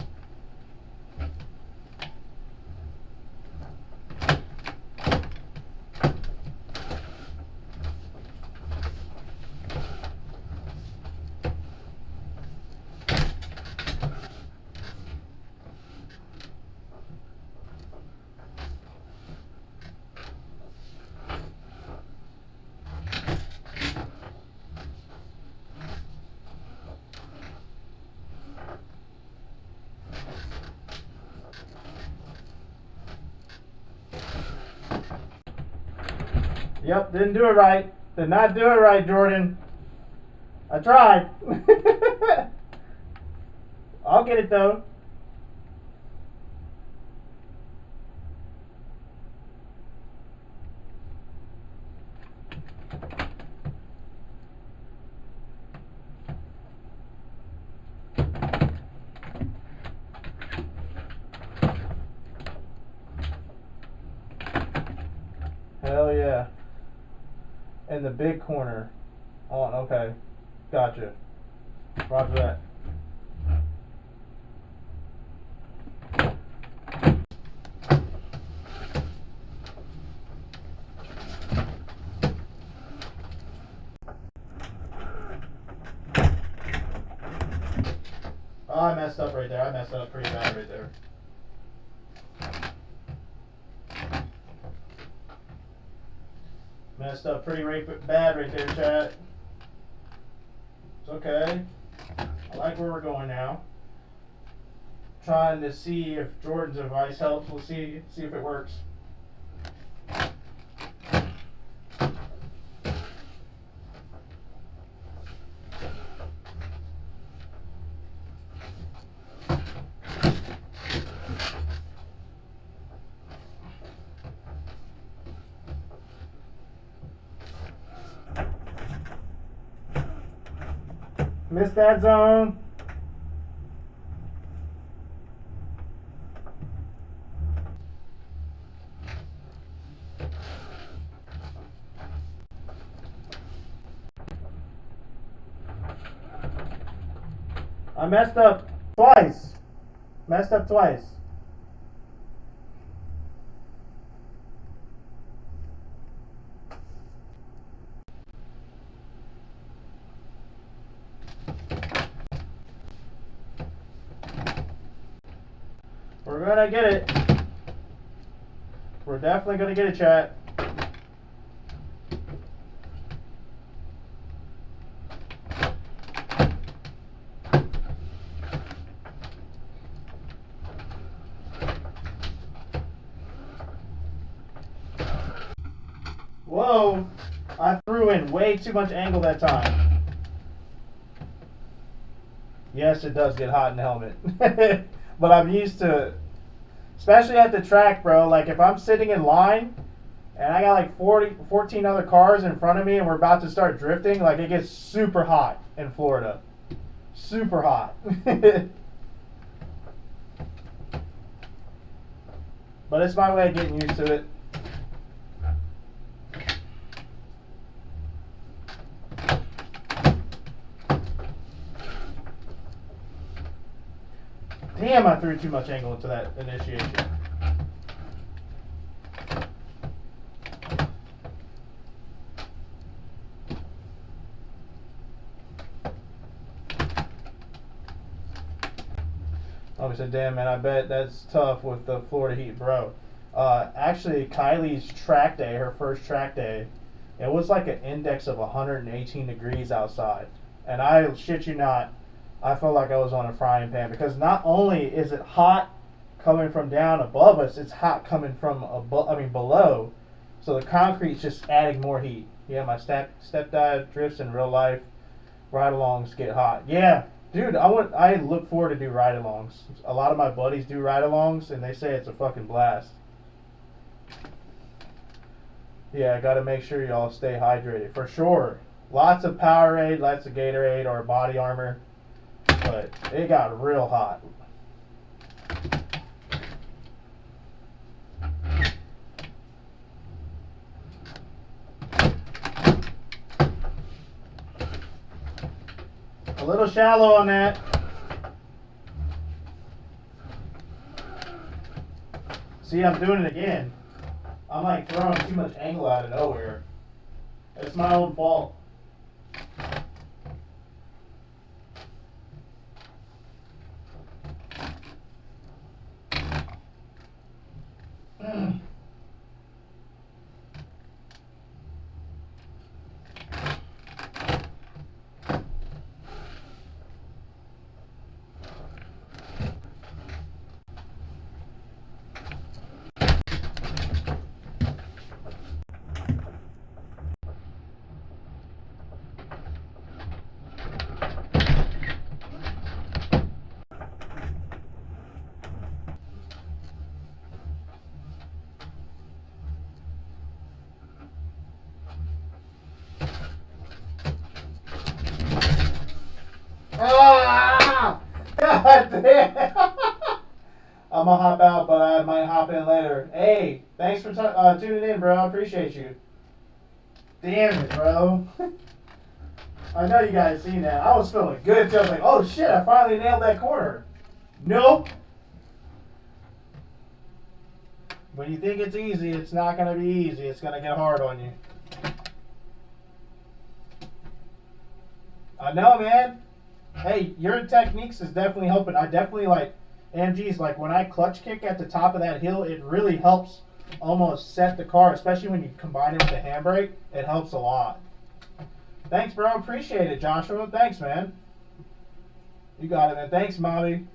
Yep, didn't do it right. Did not do it right, Jordan. I tried. I'll get it though. Hell yeah. In the big corner. On, okay. Gotcha. Roger that. Oh, I messed up right there. I messed up pretty bad right there. Messed up pretty bad right there, chat. It's okay. I like where we're going now. Trying to see if Jordan's advice helps. We'll see if it works. Missed that zone. I messed up twice. Messed up twice. We're gonna get it. We're definitely gonna get it, chat. Whoa! I threw in way too much angle that time. Yes, it does get hot in the helmet. But I'm used to, especially at the track, bro. Like if I'm sitting in line and I got like 14 other cars in front of me and we're about to start drifting, like it gets super hot in Florida. Super hot. But it's my way of getting used to it. Damn, I threw too much angle into that initiation. Oh, said, damn, man, I bet that's tough with the Florida heat, bro. Actually, Kylie's track day, her first track day, it was like an index of 118 degrees outside. And I shit you not, I felt like I was on a frying pan because not only is it hot coming from down above us, it's hot coming from below. So the concrete's just adding more heat. Yeah, my step dive drifts in real life. Ride-alongs get hot. Yeah, dude, I look forward to do ride-alongs. A lot of my buddies do ride-alongs, and they say it's a fucking blast. Yeah, I gotta make sure y'all stay hydrated for sure. Lots of Powerade, lots of Gatorade or body armor, but it got real hot. A little shallow on that. See, I'm doing it again. I'm like throwing too much angle out of nowhere. It's my own fault. Ah! God damn! I'm gonna hop out, but I might hop in later. Hey, thanks for tuning in, bro. I appreciate you. Damn it, bro. I know you guys seen that. I was feeling good too. I was like, oh shit, I finally nailed that corner. Nope. When you think it's easy, it's not gonna be easy. It's gonna get hard on you. I know, man. Hey, your techniques is definitely helping. I definitely like AMG's, like when I clutch kick at the top of that hill, it really helps almost set the car, especially when you combine it with the handbrake. It helps a lot. Thanks, bro. Appreciate it, Joshua. Thanks, man. You got it, man. Thanks, Bobby.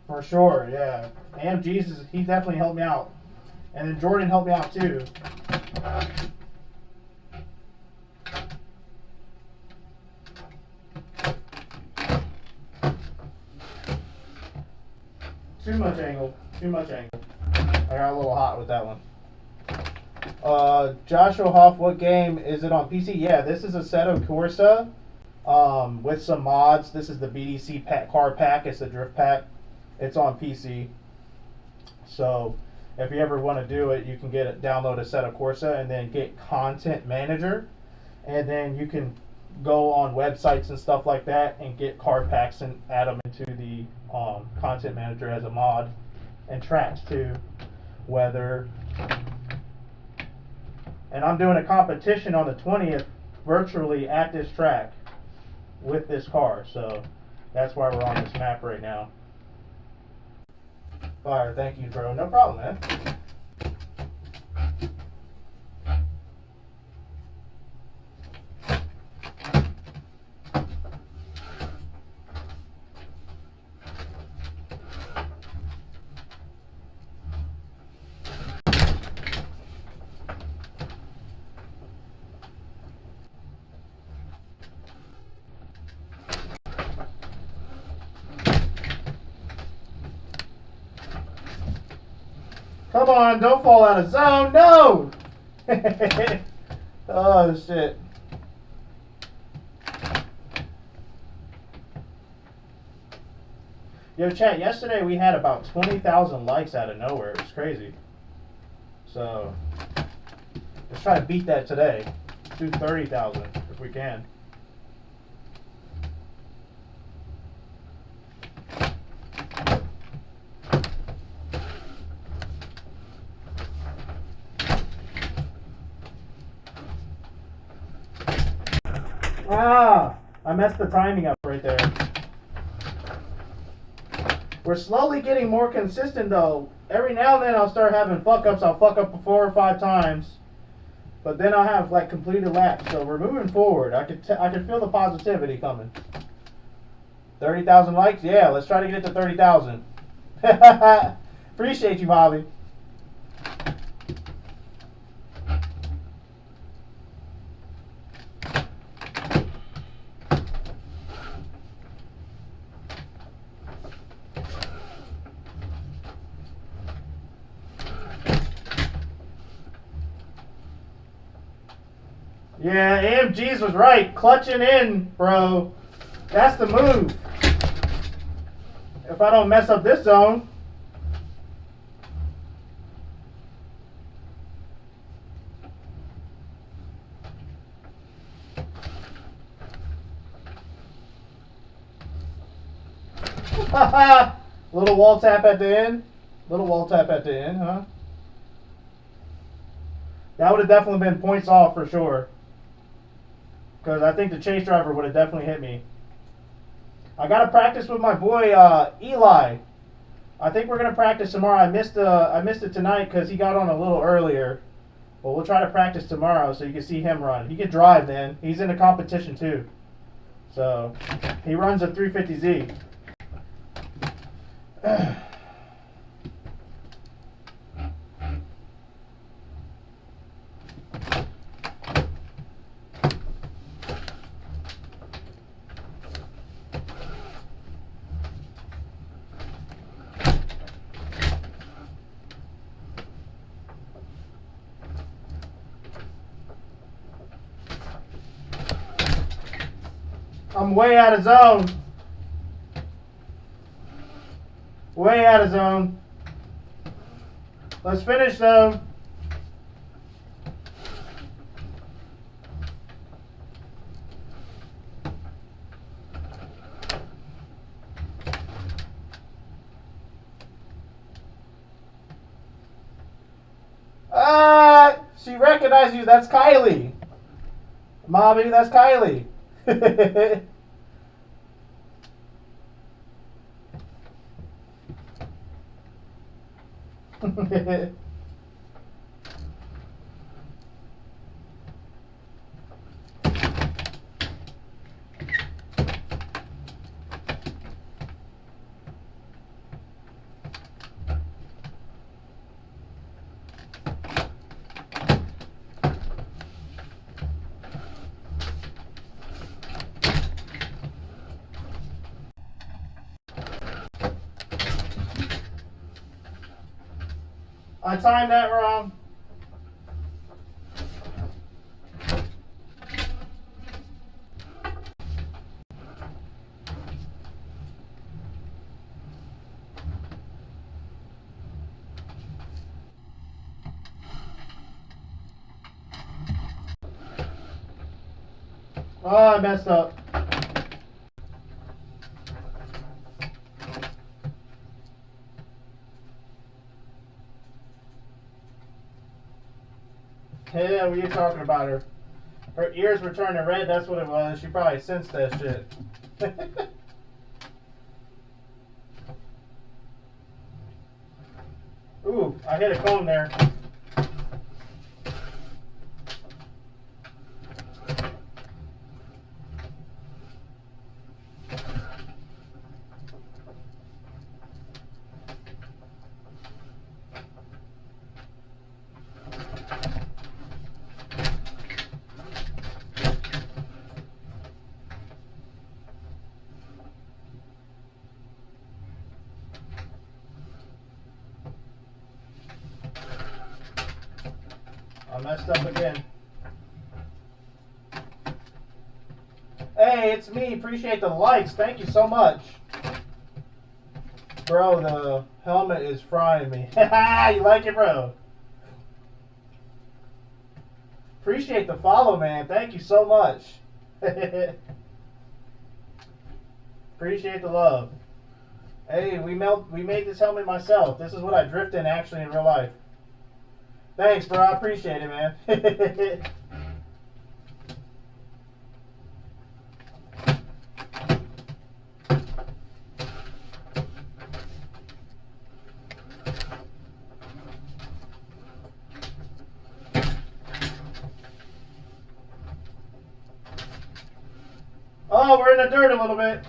For sure, yeah. AMG's, he definitely helped me out. And then Jordan helped me out too. Too much angle. Too much angle. I got a little hot with that one. Joshua Hoff, what game is it on PC? Yeah, this is Assetto Corsa with some mods. This is the BDC car pack. It's the drift pack. It's on PC. So if you ever want to do it, you can download Assetto Corsa and then get Content Manager, and then you can go on websites and stuff like that and get car packs and add them into the Content Manager as a mod, and tracks too, weather. And I'm doing a competition on the 20th virtually at this track with this car, so that's why we're on this map right now. Fire, thank you, bro. No problem, man. Come on, don't fall out of zone. No! Oh, shit. Yo, chat, yesterday we had about 20,000 likes out of nowhere. It was crazy. So, let's try to beat that today. Let's do 30,000 if we can. Ah, I messed the timing up right there. We're slowly getting more consistent though. Every now and then I'll start having fuck ups. I'll fuck up 4 or 5 times, but then I'll have like completed laps. So we're moving forward. I can feel the positivity coming. 30,000 likes? Yeah, let's try to get it to 30,000. Appreciate you, Bobby. Yeah, AMG's was right. Clutching in, bro. That's the move. If I don't mess up this zone. Little wall tap at the end. Little wall tap at the end, huh? That would have definitely been points off for sure. Because I think the chase driver would have definitely hit me. I got to practice with my boy Eli. I think we're going to practice tomorrow. I missed it tonight because he got on a little earlier. But we'll try to practice tomorrow so you can see him run. He can drive, man. He's in a competition too. So, he runs a 350Z. I'm way out of zone. Way out of zone. Let's finish though. She recognized you. That's Kylie. Mommy, that's Kylie. I timed that wrong. Oh, I messed up. Yeah, what are you talking about her? Her ears were turning red, that's what it was. She probably sensed that shit. Ooh, I hit a cone there. I messed up again. Hey, it's me. Appreciate the likes. Thank you so much. Bro, the helmet is frying me. You like it, bro? Appreciate the follow, man. Thank you so much. Appreciate the love. Hey, we made this helmet myself. This is what I drift in actually in real life. Thanks, bro. I appreciate it, man. Uh-oh, we're in the dirt a little bit.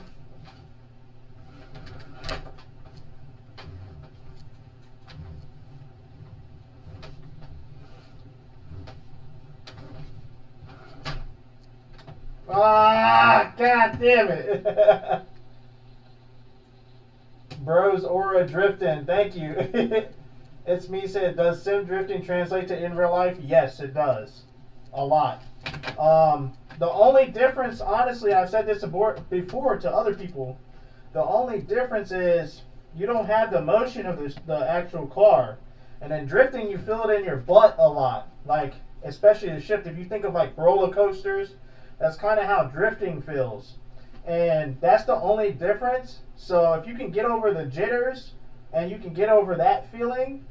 Ah, god damn it. Bros Aura Drifting, thank you. It's me said, does sim drifting translate to in real life? Yes, it does. A lot. The only difference, honestly, I've said this before to other people, the only difference is you don't have the motion of the actual car. And then drifting, you feel it in your butt a lot. Like, especially the shift. If you think of like roller coasters, that's kind of how drifting feels. And that's the only difference. So if you can get over the jitters and you can get over that feeling,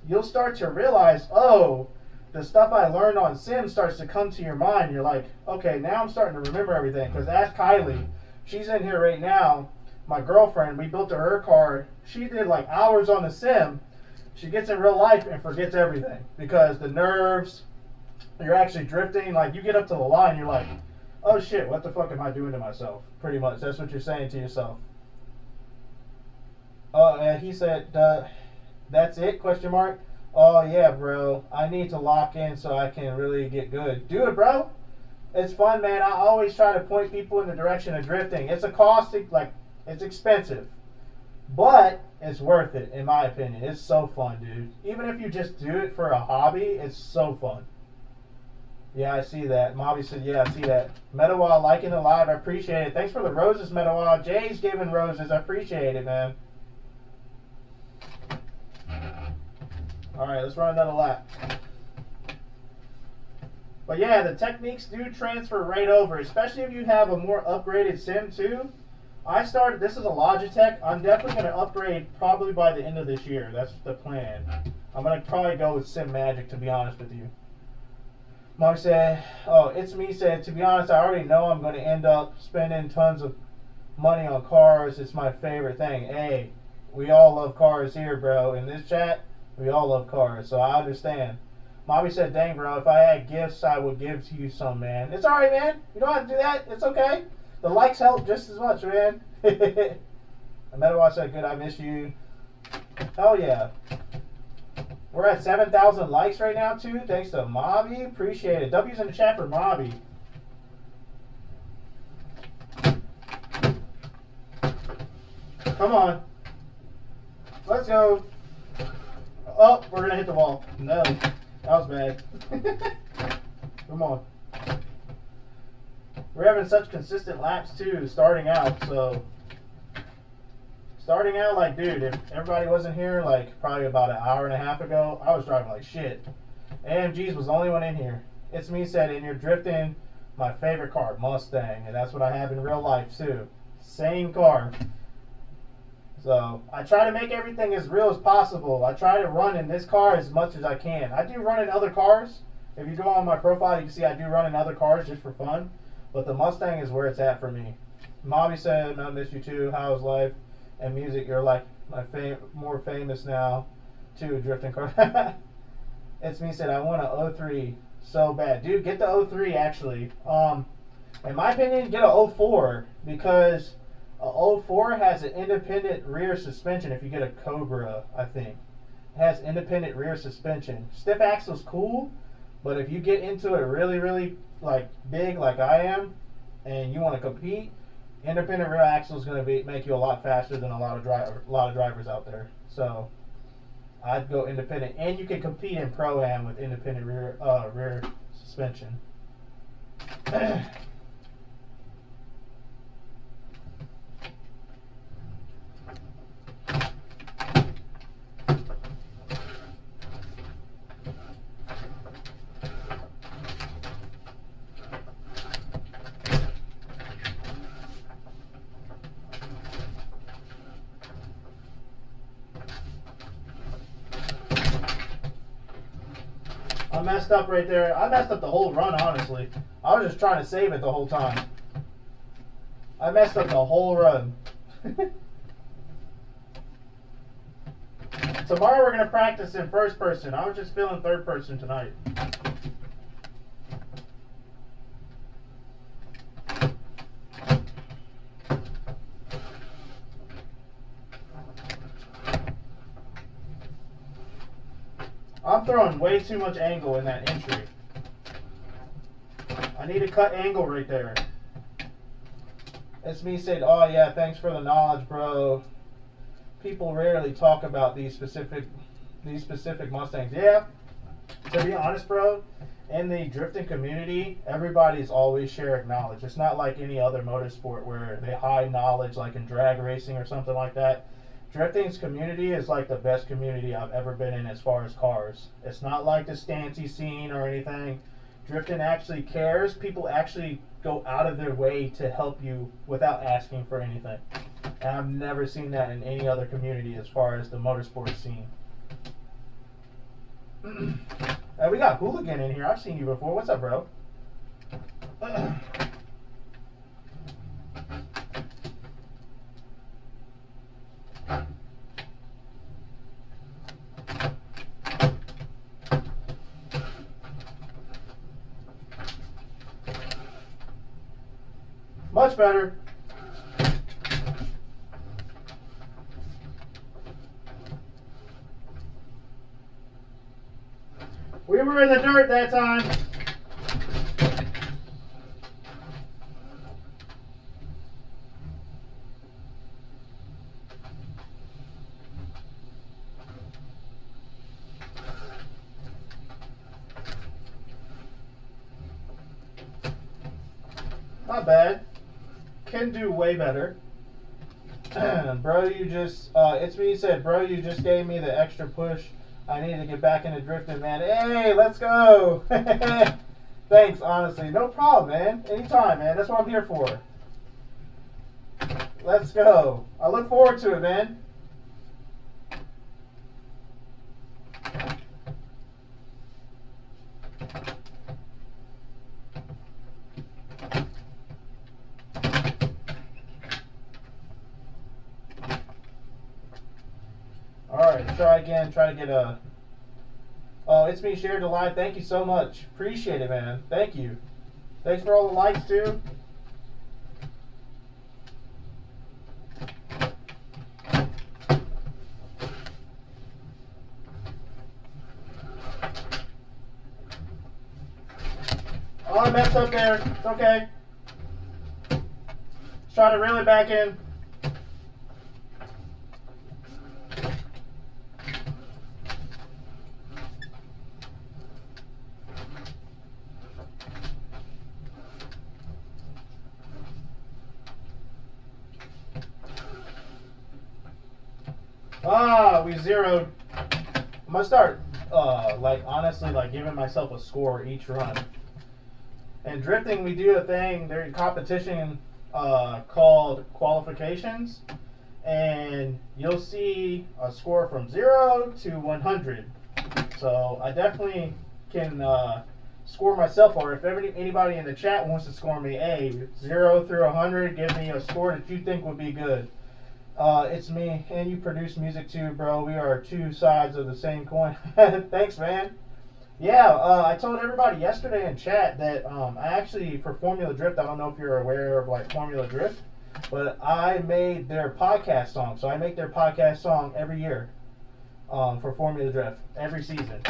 you'll start to realize, oh, the stuff I learned on Sim starts to come to your mind. You're like, okay, now I'm starting to remember everything. Because ask Kylie. She's in here right now. My girlfriend, we built her car. She did like hours on the Sim. She gets in real life and forgets everything. Because the nerves, you're actually drifting. Like, you get up to the line, you're like, oh shit, what the fuck am I doing to myself? Pretty much. That's what you're saying to yourself. And he said, that's it? Question mark. Oh yeah, bro. I need to lock in so I can really get good. Do it, bro. It's fun, man. I always try to point people in the direction of drifting. It's a caustic, like, it's expensive. But it's worth it, in my opinion. It's so fun, dude. Even if you just do it for a hobby, it's so fun. Yeah, I see that. Mobby said, yeah, I see that. Metawa liking the live. I appreciate it. Thanks for the roses, Metawa. Jay's giving roses. I appreciate it, man. Alright, let's run another lap. But yeah, the techniques do transfer right over, especially if you have a more upgraded Sim too. This is a Logitech. I'm definitely going to upgrade probably by the end of this year. That's the plan. I'm going to probably go with Sim Magic, to be honest with you. Mom said, oh, it's me said, to be honest, I already know I'm going to end up spending tons of money on cars. It's my favorite thing. Hey, we all love cars here, bro. In this chat, we all love cars, so I understand. Mommy said, dang, bro, if I had gifts, I would give to you some, man. It's all right, man. You don't have to do that. It's okay. The likes help just as much, man. Metawatch said, good, I miss you. Hell yeah. We're at 7,000 likes right now, too. Thanks to Mobby. Appreciate it. W's in the chat for Mobby. Come on. Let's go. Oh, we're going to hit the wall. No. That was bad. Come on. We're having such consistent laps, too, starting out, so... Starting out, like, dude, if everybody wasn't here, like, probably about an hour and a half ago, I was driving like shit. AMG's was the only one in here. It's me said, and you're drifting my favorite car, Mustang, and that's what I have in real life, too. Same car. So, I try to make everything as real as possible. I try to run in this car as much as I can. I do run in other cars. If you go on my profile, you can see I do run in other cars just for fun. But the Mustang is where it's at for me. Mommy said, I miss you too. How's life and music? You're like my more famous now, too, drifting car. It's me said, I want a 03 so bad. Dude, get the 03 actually. In my opinion, get a 04 because a 04 has an independent rear suspension if you get a Cobra, I think. It has independent rear suspension. Stiff axle's cool, but if you get into it really, really like big like I am and you want to compete, independent rear axle is going to make you a lot faster than a lot of drivers out there. So I'd go independent, and you can compete in Pro-Am with independent rear suspension. I messed up right there. I messed up the whole run, honestly. I was just trying to save it the whole time. I messed up the whole run. Tomorrow we're going to practice in first person. I was just feeling third person tonight. I'm throwing way too much angle in that entry. I need to cut angle right there. It's me saying, oh yeah, thanks for the knowledge, bro. People rarely talk about these specific Mustangs. Yeah, to be honest, bro, in the drifting community, everybody's always sharing knowledge. It's not like any other motorsport where they hide knowledge, like in drag racing or something like that. Drifting's community is like the best community I've ever been in as far as cars. It's not like the Stancy scene or anything. Drifting actually cares. People actually go out of their way to help you without asking for anything. And I've never seen that in any other community as far as the motorsport scene. Hey, we got Hooligan in here. I've seen you before. What's up, bro? Much better. We were in the dirt that time. Not bad. Can do way better. Bro, you just, it's me said, bro, you just gave me the extra push. I need to get back into drifting, man. Hey, let's go. Thanks, honestly. No problem, man. Anytime, man. That's what I'm here for. Let's go. I look forward to it, man. Alright, try again. Try to get a... Oh, it's me, shared the live. Thank you so much. Appreciate it, man. Thank you. Thanks for all the likes, too. Oh, I messed up there. It's okay. Let's try to reel it back in. Ah, we zeroed. I'm gonna start, like, honestly, like, giving myself a score each run. And drifting, we do a thing, there's a competition called qualifications, and you'll see a score from 0 to 100. So I definitely can score myself, or if anybody in the chat wants to score me, 0 through 100, give me a score that you think would be good. It's me, and you produce music too, bro. We are two sides of the same coin. Thanks, man. Yeah, I told everybody yesterday in chat that I actually, for Formula Drift, I don't know if you're aware of like Formula Drift, but I made their podcast song. So I make their podcast song every year for Formula Drift, every season.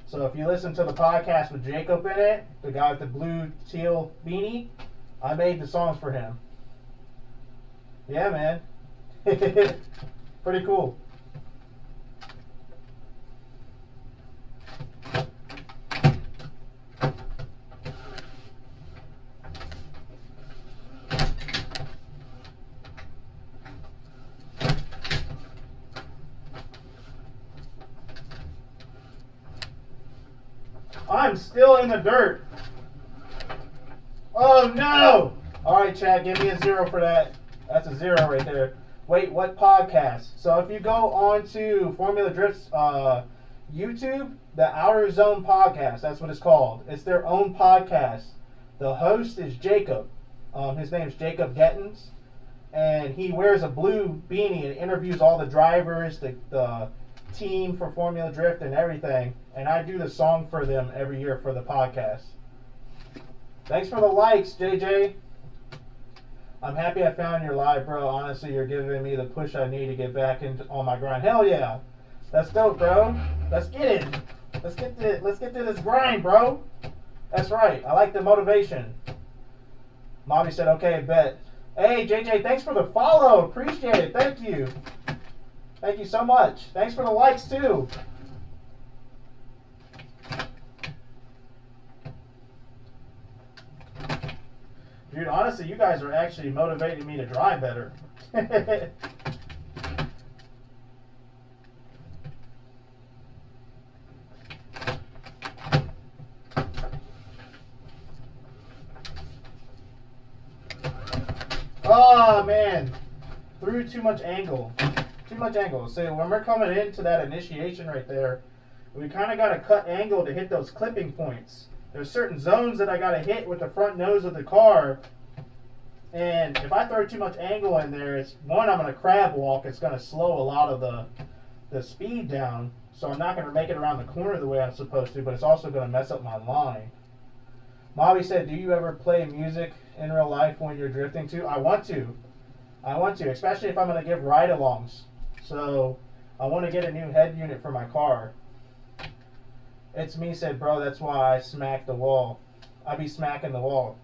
So if you listen to the podcast with Jacob in it, the guy with the blue teal beanie, I made the songs for him. Yeah, man. Pretty cool. I'm still in the dirt. Oh no! Alright, chat, give me a 0 for that. That's a 0 right there. Wait, what podcast? So if you go on to Formula Drift's YouTube, the Outer Zone Podcast, that's what it's called. It's their own podcast. The host is Jacob. His name's Jacob Gettins. And he wears a blue beanie and interviews all the drivers, the team for Formula Drift and everything. And I do the song for them every year for the podcast. Thanks for the likes, JJ. I'm happy I found your live, bro. Honestly, you're giving me the push I need to get back into on my grind. Hell yeah. That's dope, bro. Let's get it. Let's get to this grind, bro. That's right. I like the motivation. Mommy said, okay, bet. Hey, JJ, thanks for the follow. Appreciate it. Thank you. Thank you so much. Thanks for the likes, too. Dude, honestly, you guys are actually motivating me to drive better. Oh, man. Threw too much angle. Too much angle. So when we're coming into that initiation right there, we kind of got to cut angle to hit those clipping points. There's certain zones that I got to hit with the front nose of the car. And if I throw too much angle in there, it's one, I'm going to crab walk. It's going to slow a lot of the speed down. So I'm not going to make it around the corner the way I'm supposed to, but it's also going to mess up my line. Bobby said, do you ever play music in real life when you're drifting too? I want to. I want to, especially if I'm going to give ride-alongs. So I want to get a new head unit for my car. It's me said, bro, that's why I smacked the wall. I be smacking the wall.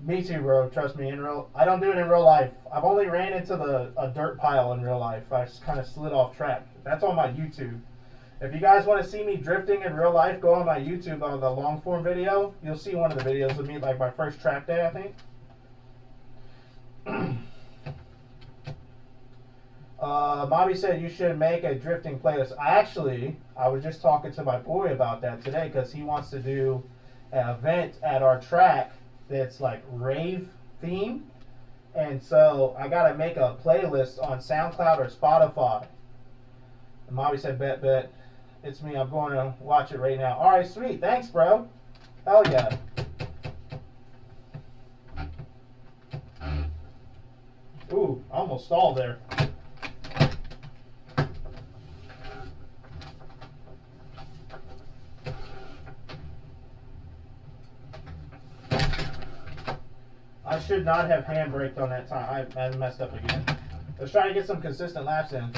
Me too, bro. Trust me. I don't do it in real life. I've only ran into a dirt pile in real life. I just kind of slid off track. That's on my YouTube. If you guys want to see me drifting in real life, go on my YouTube on the long form video. You'll see one of the videos of me, like my first track day, I think. Bobby said you should make a drifting playlist. I was just talking to my boy about that today because he wants to do an event at our track that's like rave themed. And so I got to make a playlist on SoundCloud or Spotify. And Bobby said, bet. It's me. I'm going to watch it right now. All right, sweet. Thanks, bro. Hell yeah. Ooh, I almost stalled there. I should not have handbraked on that time. I messed up again. Let's try to get some consistent laps in.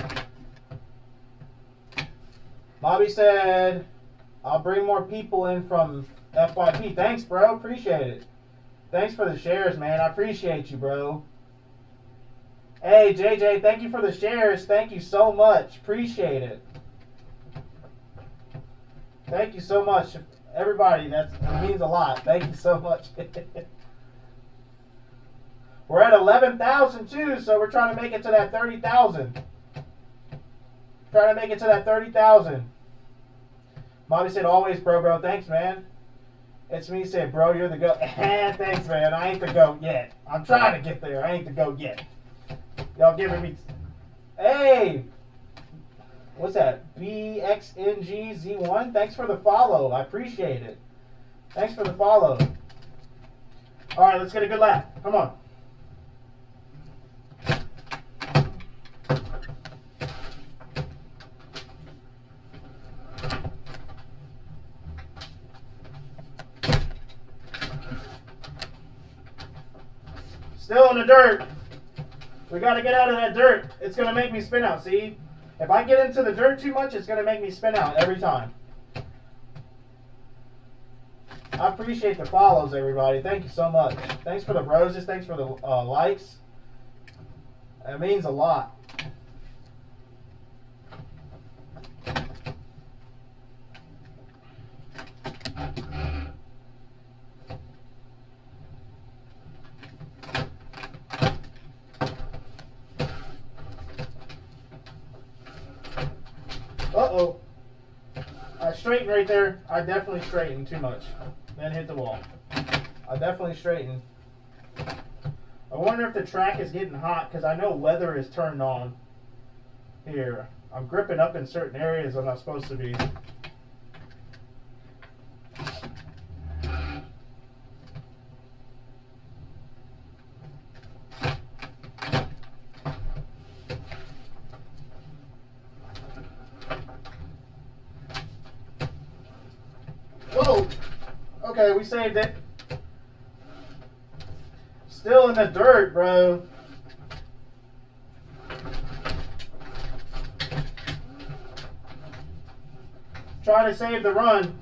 Bobby said, I'll bring more people in from FYP. Thanks, bro. Appreciate it. Thanks for the shares, man. I appreciate you, bro. Hey, JJ, thank you for the shares. Thank you so much. Appreciate it. Thank you so much. Everybody, that means a lot. Thank you so much. We're at 11,000 too, so we're trying to make it to that 30,000. Trying to make it to that 30,000. Bobby said, always, bro. Thanks, man. It's me said, bro, you're the GOAT. Thanks, man. I ain't the GOAT yet. I'm trying to get there. I ain't the GOAT yet. Y'all giving me... Hey! What's that? BXNGZ1? Thanks for the follow. I appreciate it. Thanks for the follow. All right, let's get a good lap. Come on. Still in the dirt. We got to get out of that dirt. It's going to make me spin out, see? If I get into the dirt too much, it's going to make me spin out every time. I appreciate the follows, everybody. Thank you so much. Thanks for the roses. Thanks for the likes. It means a lot. Uh-oh. I straightened right there. I definitely straightened too much. Then hit the wall. I definitely straightened. I wonder if the track is getting hot because I know weather is turned on here. I'm gripping up in certain areas I'm not supposed to be. Whoa! Okay, we saved it. Still in the dirt, bro. Trying to save the run.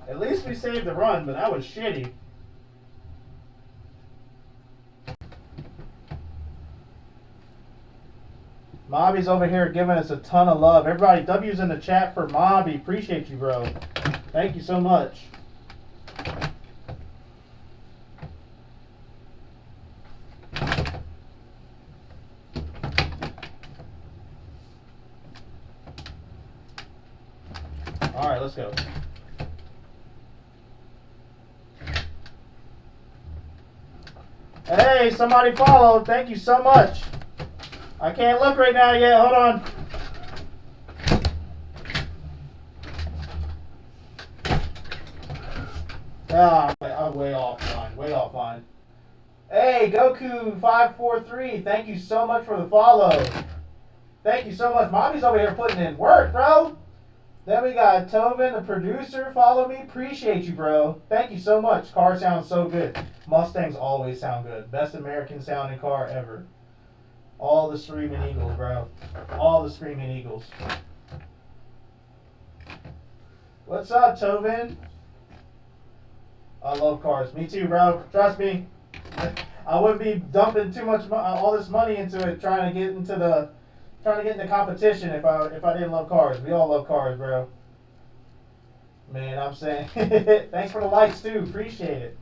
At least we saved the run, but that was shitty. Mobby's over here giving us a ton of love. Everybody, W's in the chat for Mobby. Appreciate you, bro. Thank you so much. All right, let's go. Hey, somebody followed. Thank you so much. I can't look right now yet. Hold on. Ah, I'm way offline. Way offline. Hey, Goku543. Thank you so much for the follow. Thank you so much. Mommy's over here putting in work, bro. Then we got Tovin, the producer. Follow me. Appreciate you, bro. Thank you so much. Car sounds so good. Mustangs always sound good. Best American sounding car ever. All the Screaming Eagles, bro. All the Screaming Eagles. What's up, Tovin? I love cars. Me too, bro. Trust me. I wouldn't be dumping too much all this money into it trying to get into competition if I didn't love cars. We all love cars, bro. Man, I'm saying thanks for the likes too. Appreciate it.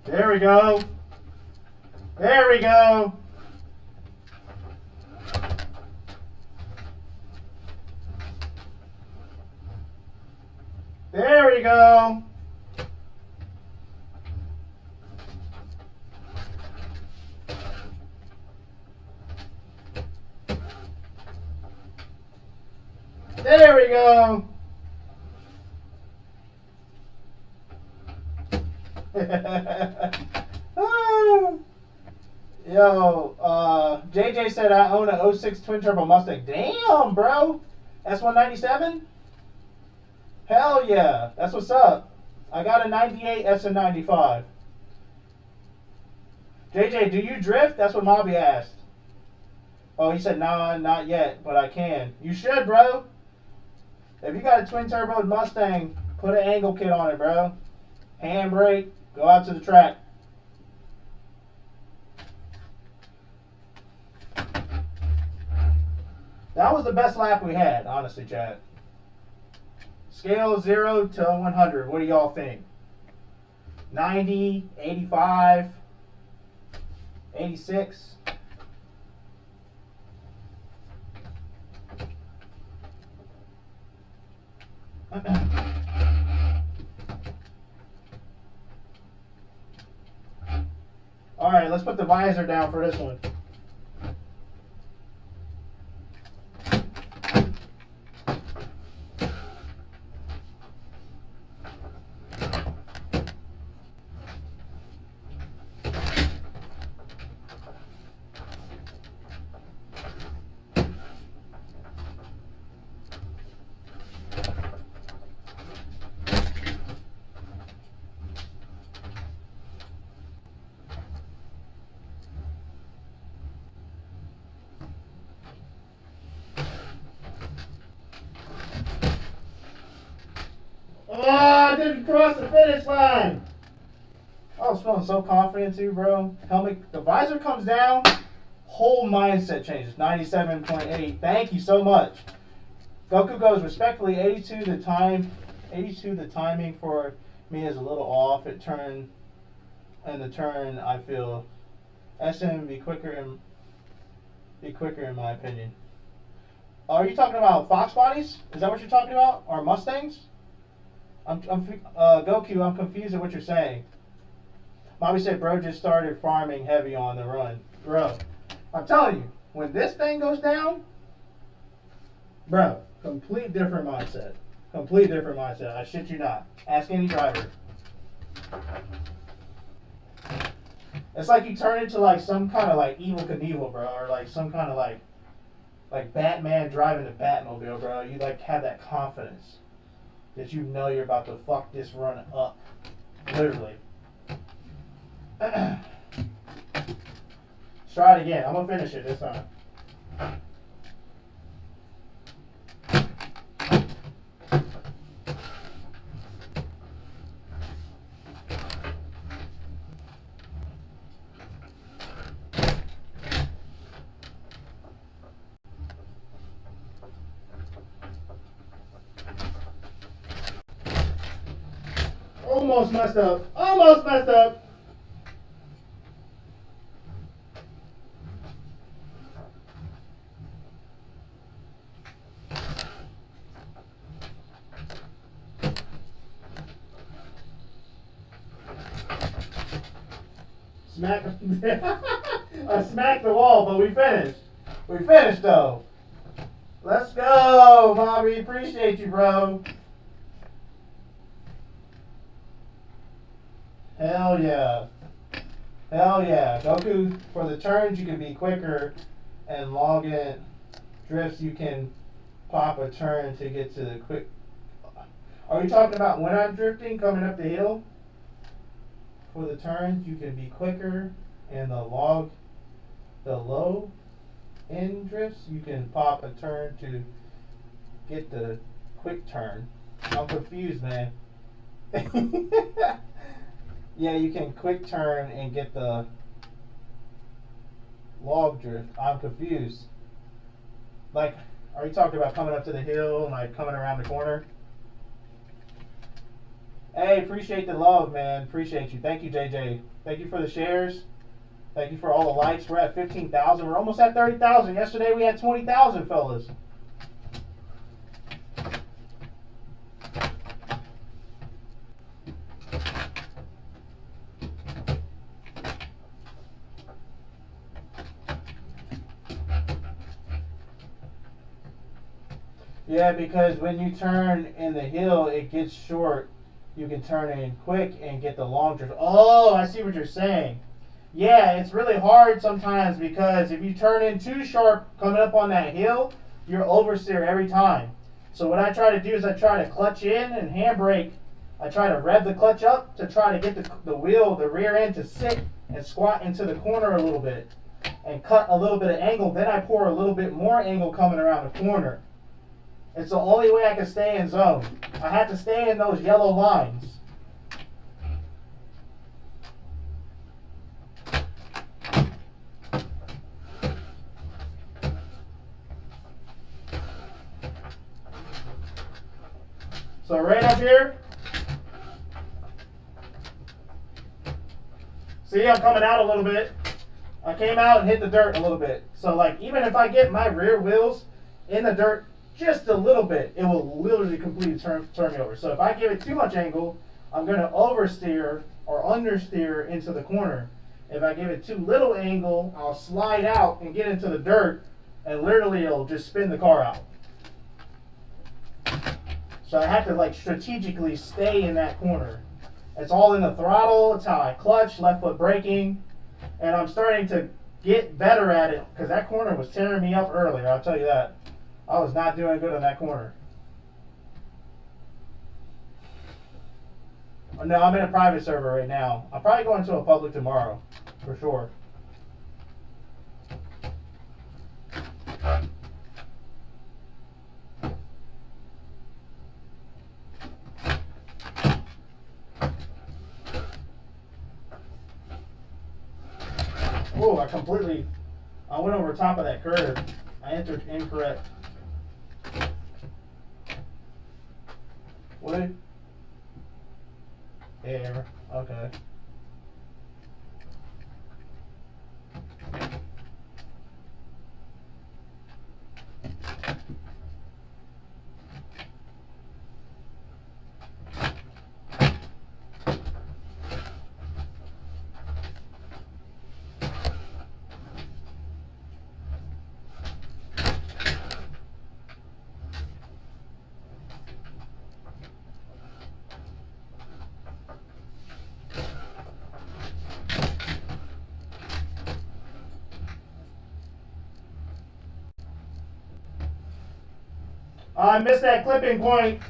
There we go. There we go. There we go. There we go. Yo, JJ said I own a 06 twin turbo Mustang. Damn, bro. S197? Hell yeah. That's what's up. I got a 98 SN95. JJ, do you drift? That's what Mobby asked. Oh, he said, nah, not yet, but I can. You should, bro. If you got a twin turbo Mustang, put an angle kit on it, bro. Handbrake, go out to the track. That was the best lap we had, honestly, Chad. Scale 0 to 100. What do y'all think? 90, 85, 86. All right, let's put the visor down for this one. Oh, I didn't cross the finish line. I was feeling so confident too, bro. Helmet, the visor comes down, whole mindset changes. 97.8. Thank you so much. Goku goes respectfully 82. The timing for me is a little off. The turn I feel SM be quicker in my opinion. Are you talking about Fox bodies? Is that what you're talking about? Or Mustangs? Goku, I'm confused at what you're saying. Bobby said, bro just started farming heavy on the run. Bro, I'm telling you, when this thing goes down, bro, complete different mindset. Complete different mindset. I shit you not. Ask any driver. It's like you turn into like some kind of like Evel Knievel, bro, or like some kind of like Batman driving the Batmobile, bro. You like have that confidence that you know you're about to fuck this run up, literally. Let's try it again. I'm gonna finish it this time. Almost messed up. Almost messed up. Smack. I smacked the wall, but we finished. We finished though. Let's go, Bobby. Appreciate you, bro. Hell yeah. Hell yeah. Goku, for the turns you can be quicker, and login drifts you can pop a turn to get to the quick. Are you talking about when I'm drifting coming up the hill? For the turns you can be quicker, and the low end drifts you can pop a turn to get the quick turn. I'm confused, man. Yeah, you can quick turn and get the log drift. I'm confused. Like, are you talking about coming up to the hill and like coming around the corner? Hey, appreciate the love, man. Appreciate you. Thank you, JJ. Thank you for the shares. Thank you for all the likes. We're at 15,000. We're almost at 30,000. Yesterday we had 20,000, fellas. Yeah, because when you turn in the hill, it gets short. You can turn in quick and get the long drift. Oh, I see what you're saying. Yeah, it's really hard sometimes because if you turn in too sharp coming up on that hill, you're oversteer every time. So what I try to do is I try to clutch in and handbrake. I try to rev the clutch up to try to get the wheel, the rear end to sit and squat into the corner a little bit and cut a little bit of angle. Then I pour a little bit more angle coming around the corner. It's the only way I can stay in zone. I have to stay in those yellow lines. So right up here, see I'm coming out a little bit. I came out and hit the dirt a little bit. So like even if I get my rear wheels in the dirt just a little bit, it will literally completely turn me over. So if I give it too much angle, I'm going to oversteer or understeer into the corner. If I give it too little angle, I'll slide out and get into the dirt, and literally it'll just spin the car out. So I have to like strategically stay in that corner. It's all in the throttle. It's how I clutch, left foot braking, and I'm starting to get better at it because that corner was tearing me up earlier. I'll tell you that. I was not doing good on that corner. No, I'm in a private server right now. I'm probably going to a public tomorrow, for sure. Oh, I went over top of that curve. I entered incorrect. What? Air. Okay. I missed that clipping point.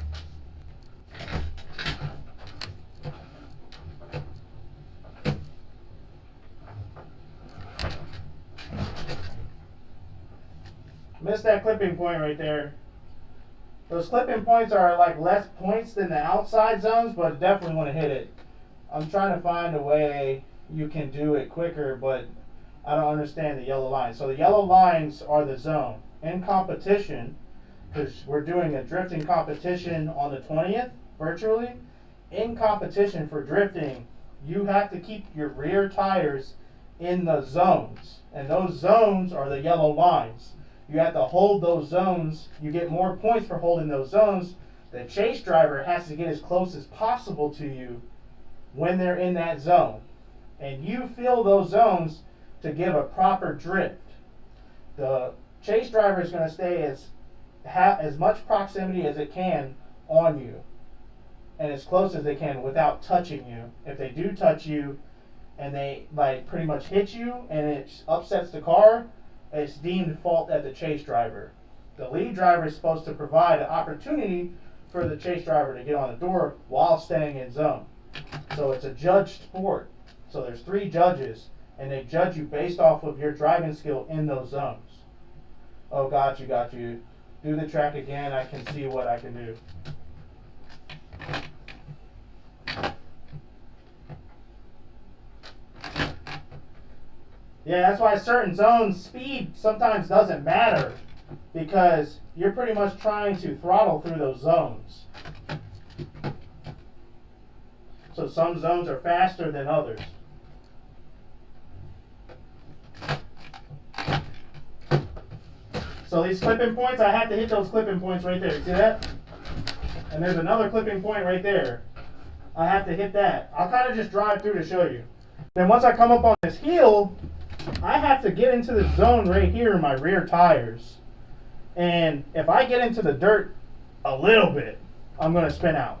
Missed that clipping point right there. Those clipping points are like less points than the outside zones, but definitely want to hit it. I'm trying to find a way you can do it quicker, but I don't understand the yellow lines. So the yellow lines are the zone. In competition, because we're doing a drifting competition on the 20th, virtually, in competition for drifting, you have to keep your rear tires in the zones. And those zones are the yellow lines. You have to hold those zones. You get more points for holding those zones. The chase driver has to get as close as possible to you when they're in that zone. And you fill those zones to give a proper drift. The chase driver is going to stay as much proximity as it can on you and as close as they can without touching you. If they do touch you and they like pretty much hit you and it upsets the car, it's deemed fault at the chase driver. The lead driver is supposed to provide an opportunity for the chase driver to get on the door while staying in zone. So it's a judged sport. So there's 3 judges, and they judge you based off of your driving skill in those zones. Oh, got you. Do the track again. I can see what I can do. Yeah, that's why certain zones speed sometimes doesn't matter, because you're pretty much trying to throttle through those zones. So some zones are faster than others. So these clipping points, I have to hit those clipping points right there. See that? And there's another clipping point right there. I have to hit that. I'll kind of just drive through to show you. Then once I come up on this hill, I have to get into the zone right here in my rear tires. And if I get into the dirt a little bit, I'm going to spin out.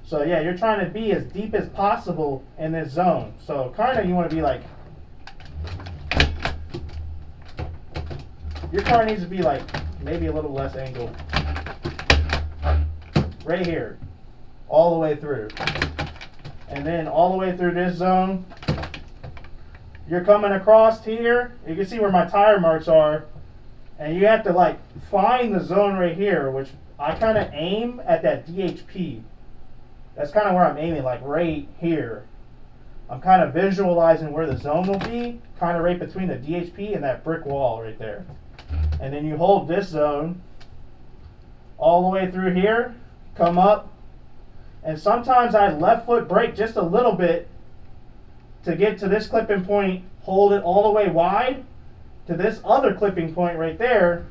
So yeah, you're trying to be as deep as possible in this zone. So kind of you want to be like, your car needs to be like maybe a little less angled. Right here. All the way through. And then all the way through this zone, you're coming across here. You can see where my tire marks are. And you have to like find the zone right here, which I kind of aim at that DHP. That's kind of where I'm aiming, like right here. I'm kind of visualizing where the zone will be, kind of right between the DHP and that brick wall right there. And then you hold this zone all the way through here, come up, and sometimes I left foot brake just a little bit to get to this clipping point, hold it all the way wide to this other clipping point right there,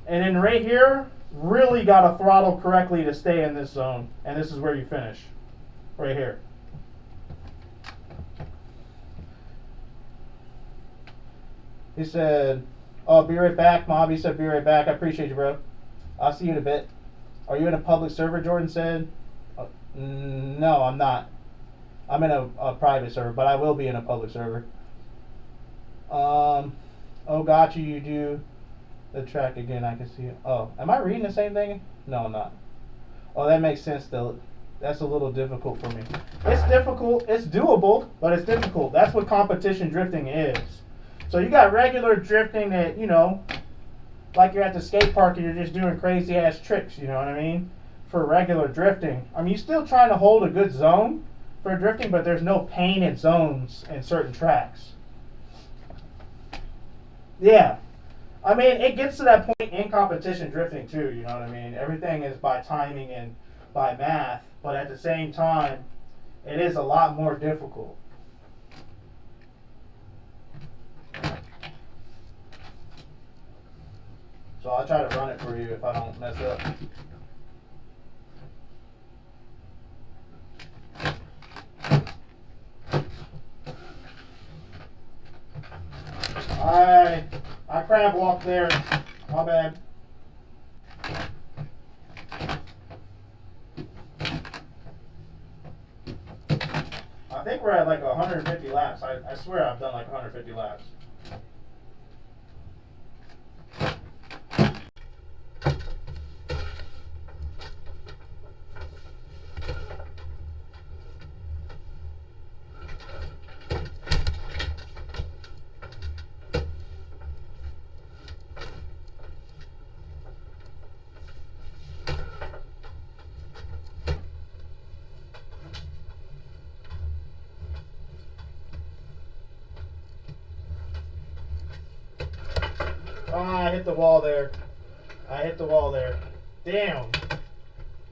and then right here, really got to throttle correctly to stay in this zone. And this is where you finish, right here. He said, oh, be right back, Mob. He said, be right back. I appreciate you, bro. I'll see you in a bit. Are you in a public server, Jordan said? No, I'm not. I'm in a private server, but I will be in a public server. Oh, got you. You do the track again. I can see it. Oh, am I reading the same thing? No, I'm not. Oh, that makes sense, though. That's a little difficult for me. It's difficult. It's doable, but it's difficult. That's what competition drifting is. So you got regular drifting that, you know, like you're at the skate park and you're just doing crazy ass tricks, you know what I mean? For regular drifting. I mean, you're still trying to hold a good zone for drifting, but there's no painted zones in certain tracks. Yeah. I mean, it gets to that point in competition drifting too, you know what I mean? Everything is by timing and by math, but at the same time, it is a lot more difficult. So I'll try to run it for you if I don't mess up. I crab walked there. My bad. I think we're at like 150 laps. I swear I've done like 150 laps. Ah, I hit the wall there. I hit the wall there. Damn.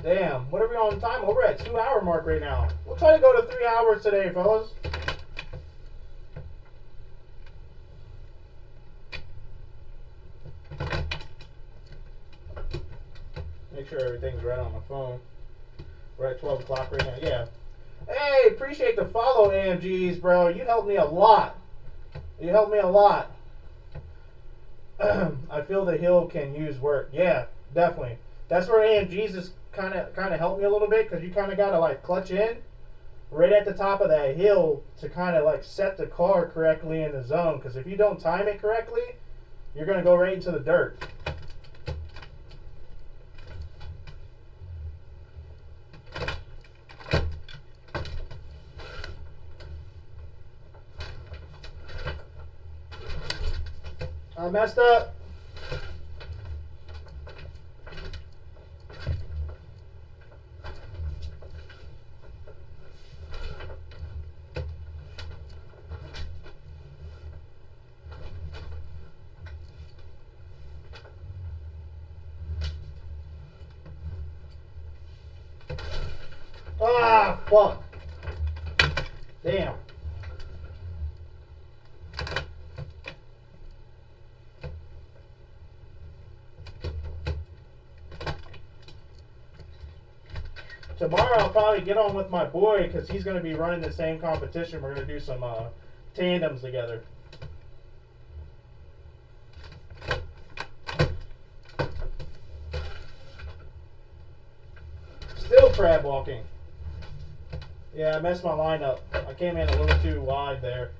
Damn. What are we on time? We're at 2 hour mark right now. We'll try to go to 3 hours today, fellas. Make sure everything's right on my phone. We're at 12 o'clock right now. Yeah. Hey, appreciate the follow, AMGs, bro. You helped me a lot. You helped me a lot. I feel the hill can use work. Yeah, definitely. That's where AMGs is kind of helped me a little bit, because you kind of got to like clutch in right at the top of that hill to kind of like set the car correctly in the zone, because if you don't time it correctly, you're going to go right into the dirt. I messed up. Ah, fuck. Damn. Tomorrow I'll probably get on with my boy, because he's going to be running the same competition. We're going to do some tandems together. Still crab walking. Yeah, I messed my line up. I came in a little too wide there.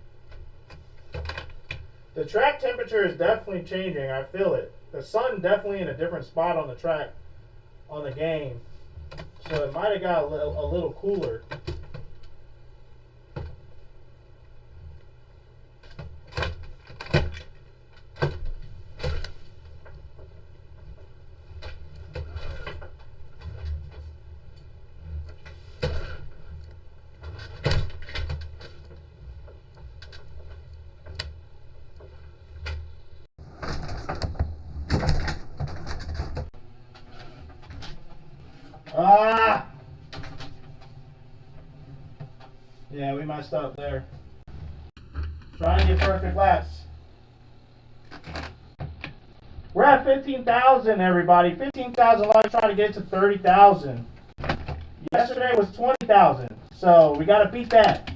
The track temperature is definitely changing. I feel it. The sun definitely in a different spot on the track, on the game. So it might have got a little cooler. Ah! Yeah, we messed up there. Trying to get perfect laps. We're at 15,000, everybody. 15,000 likes, trying to get to 30,000. Yesterday was 20,000, so we got to beat that.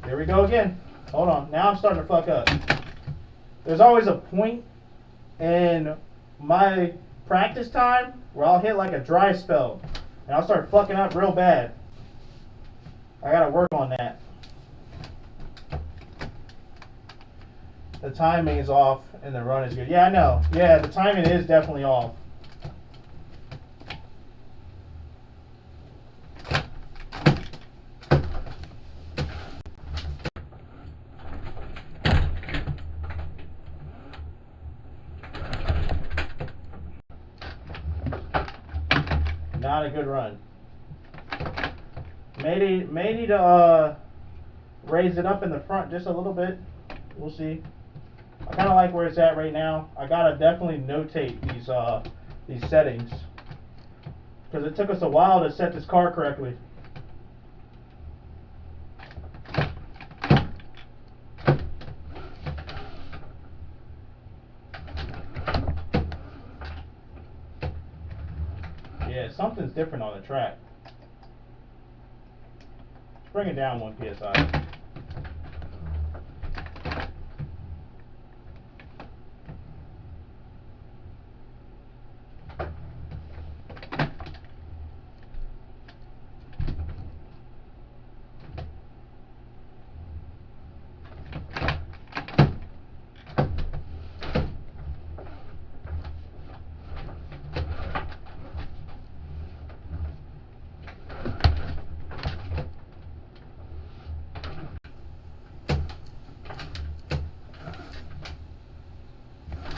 Here we go again. Hold on. Now I'm starting to fuck up. There's always a point in my practice time where I'll hit like a dry spell, and I'll start fucking up real bad. I gotta work on that. The timing is off and the run is good. Yeah, I know. Yeah, the timing is definitely off. Not a good run. May need to raise it up in the front just a little bit. We'll see. I kind of like where it's at right now. I gotta definitely notate these settings, because it took us a while to set this car correctly. Yeah, something's different on the track. Let's bring it down 1 PSI.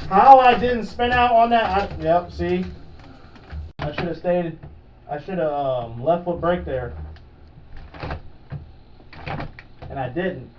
How I didn't spin out on that? Yep, see? I should have stayed I should have left foot brake there. And I didn't.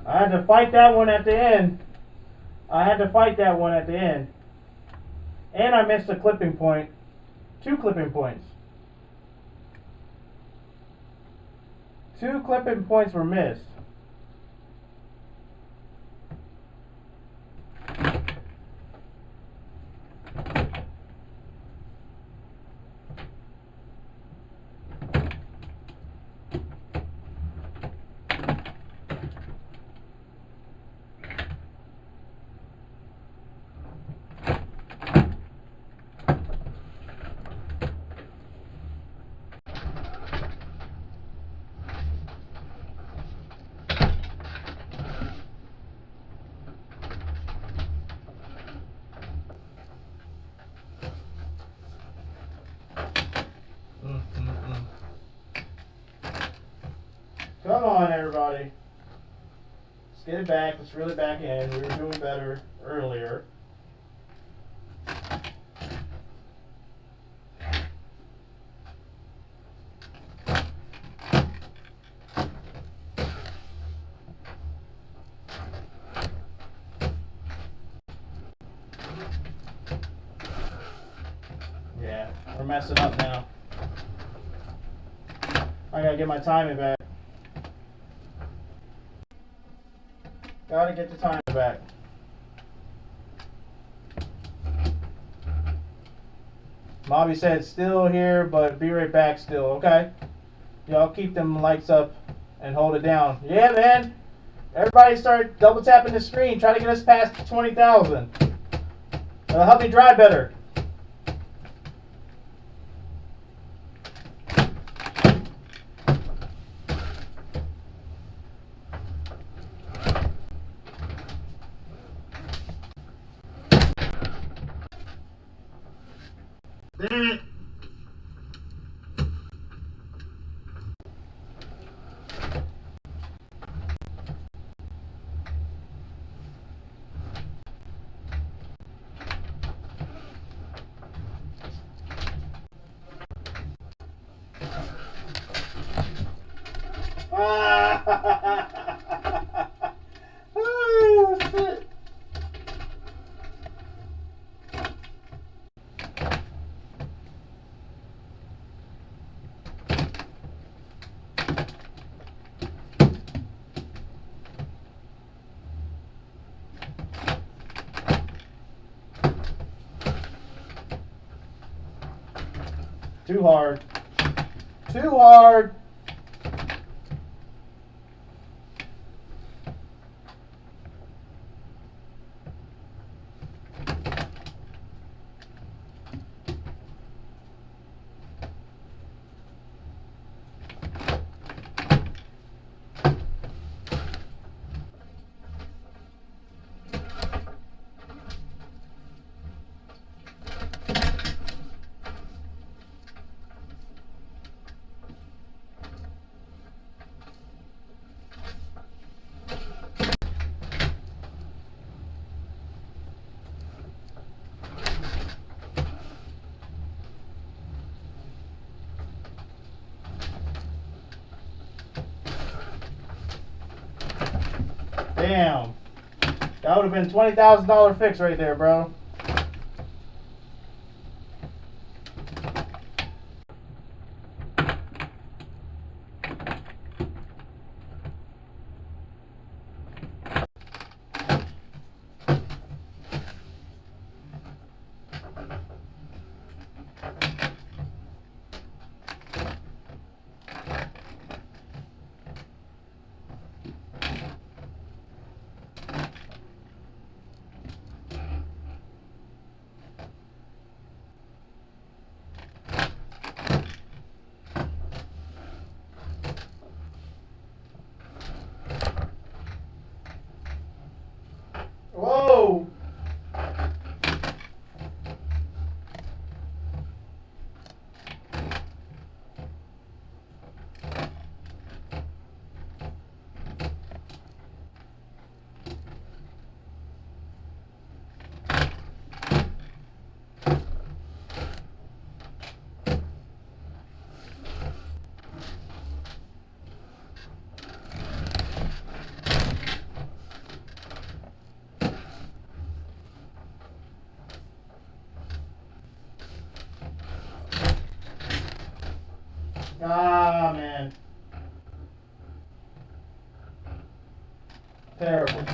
I had to fight that one at the end. And I missed a clipping point. 2 clipping points. 2 clipping points were missed. Come on, everybody. Let's get it back. Let's reel it back in. We were doing better earlier. Yeah, we're messing up now. I gotta get my timing back. Gotta get the timing back. Bobby said still here, but be right back still, okay? Y'all keep them lights up and hold it down. Yeah, man. Everybody start double tapping the screen. Try to get us past 20,000. It'll help me drive better. Damn it. Oh, shit. Too hard. Too hard. Damn. That would have been $20,000 fix right there, bro. Ah, man. Terrible.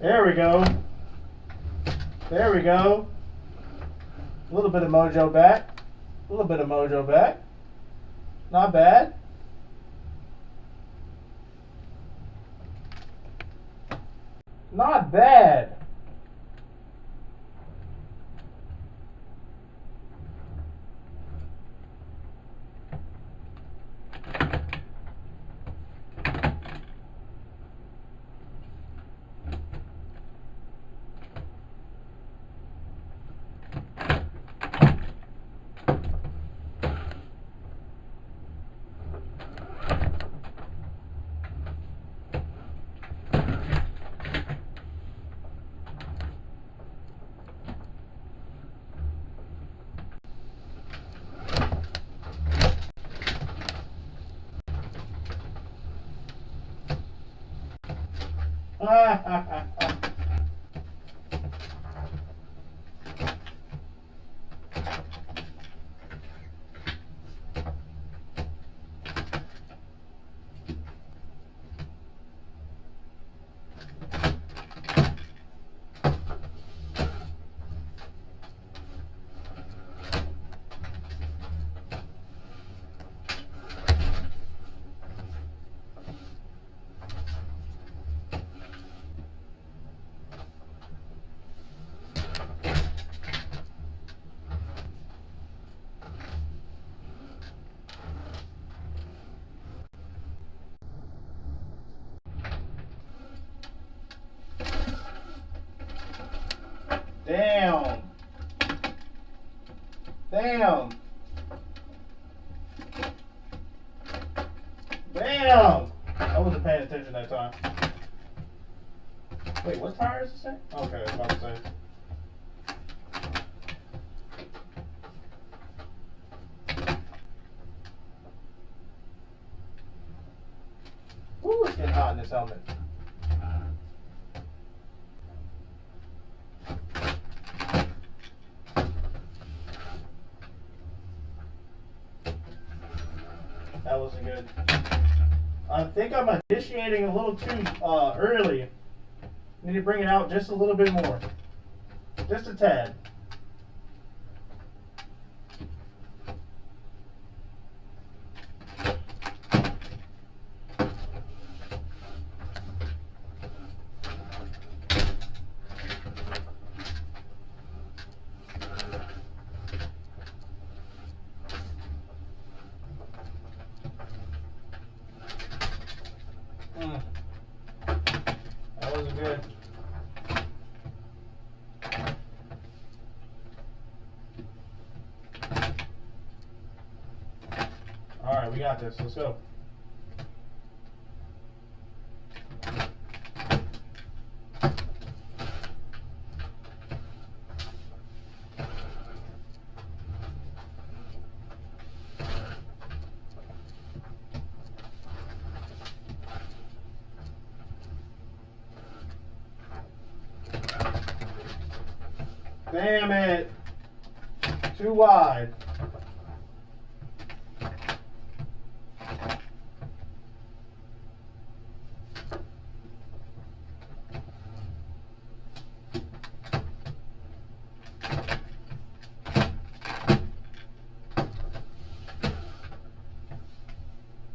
There we go. There we go. A little bit of mojo back. A little bit of mojo back. Not bad. Not bad. Damn. Damn. Damn. I wasn't paying attention that time. Wait, what tire is this thing? Okay, I was about to say. Ooh, it's getting hot in this helmet. That wasn't good. I think I'm initiating a little too early. Need to bring it out just a little bit more. Just a tad. That wasn't good. Alright, we got this. Let's go. Damn it. Too wide.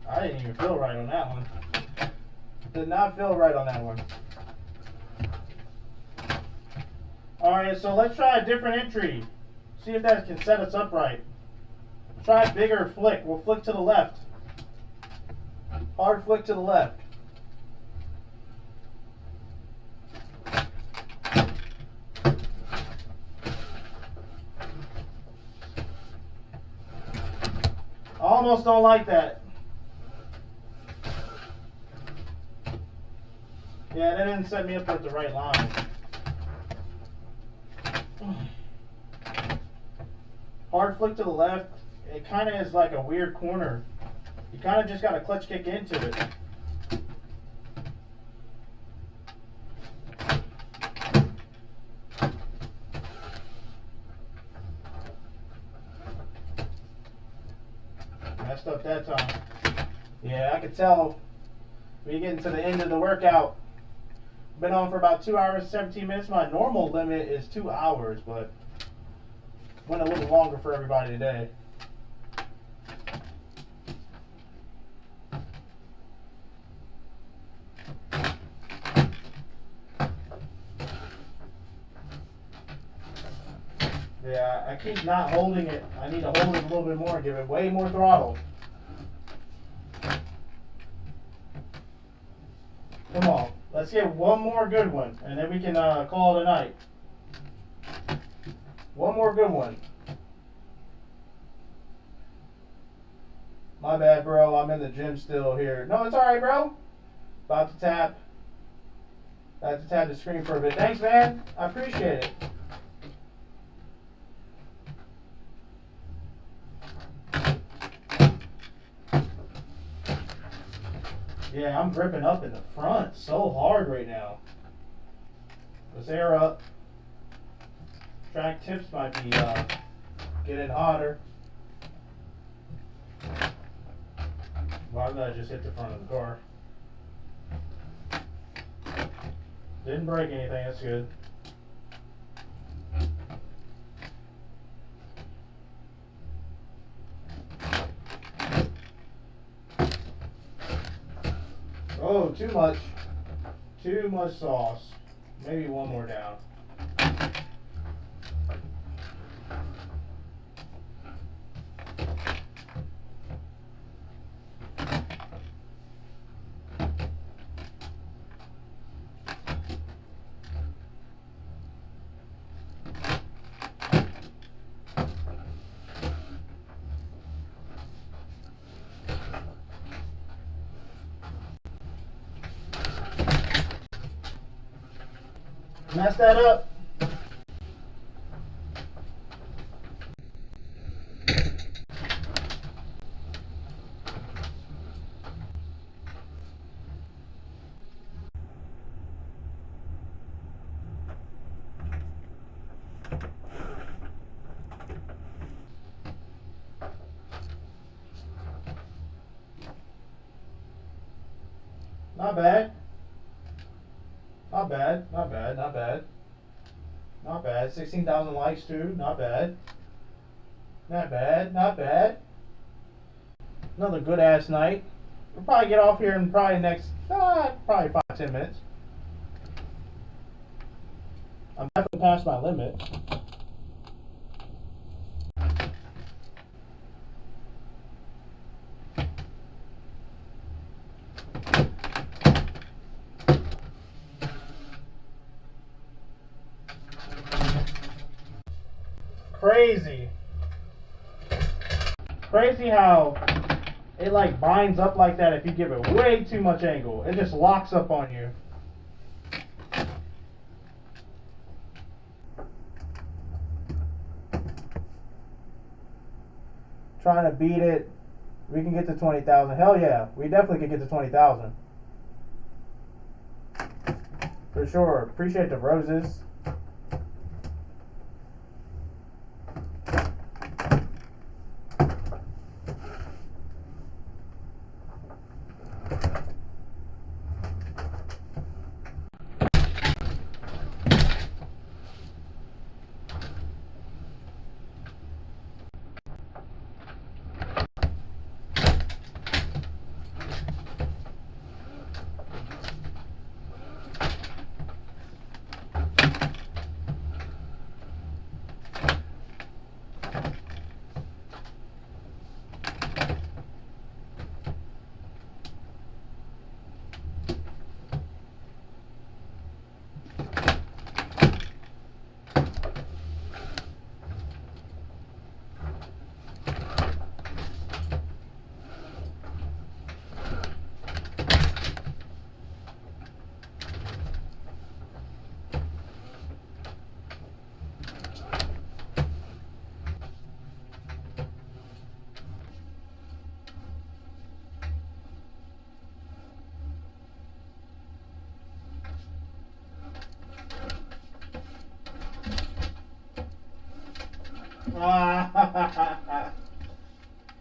I didn't even feel right on that one. Did not feel right on that one. Alright, so let's try a different entry. See if that can set us up right. Try bigger flick. We'll flick to the left. Hard flick to the left. I almost don't like that. Yeah, that didn't set me up with the right line. Hard flick to the left. It kind of is like a weird corner. You kind of just got to clutch kick into it. Messed up that time. Yeah, I could tell when you get into the end of the workout. Been on for about 2 hours, 17 minutes. My normal limit is 2 hours, but went a little longer for everybody today. Yeah, I keep not holding it. I need to hold it a little bit more and give it way more throttle. Come on, let's get one more good one, and then we can call it a night. One more good one. My bad, bro. I'm in the gym still here. No, it's alright, bro. About to tap. I have to tap the screen for a bit. Thanks, man. I appreciate it. Yeah, I'm gripping up in the front so hard right now. Let's air up. Track tips might be getting hotter. Why did I just hit the front of the car? Didn't break anything, that's good. Oh, too much. Too much sauce. Maybe one more down. Mess that up. Not bad. Not bad. Not bad. Not bad. Not bad. 16,000 likes too. Not bad. Not bad. Not bad. Another good ass night. We'll probably get off here in probably next probably 5-10 minutes. I'm definitely past my limit. Crazy. Crazy how it like binds up like that if you give it way too much angle. It just locks up on you. Trying to beat it. We can get to 20,000. Hell yeah. We definitely can get to 20,000. For sure. Appreciate the roses.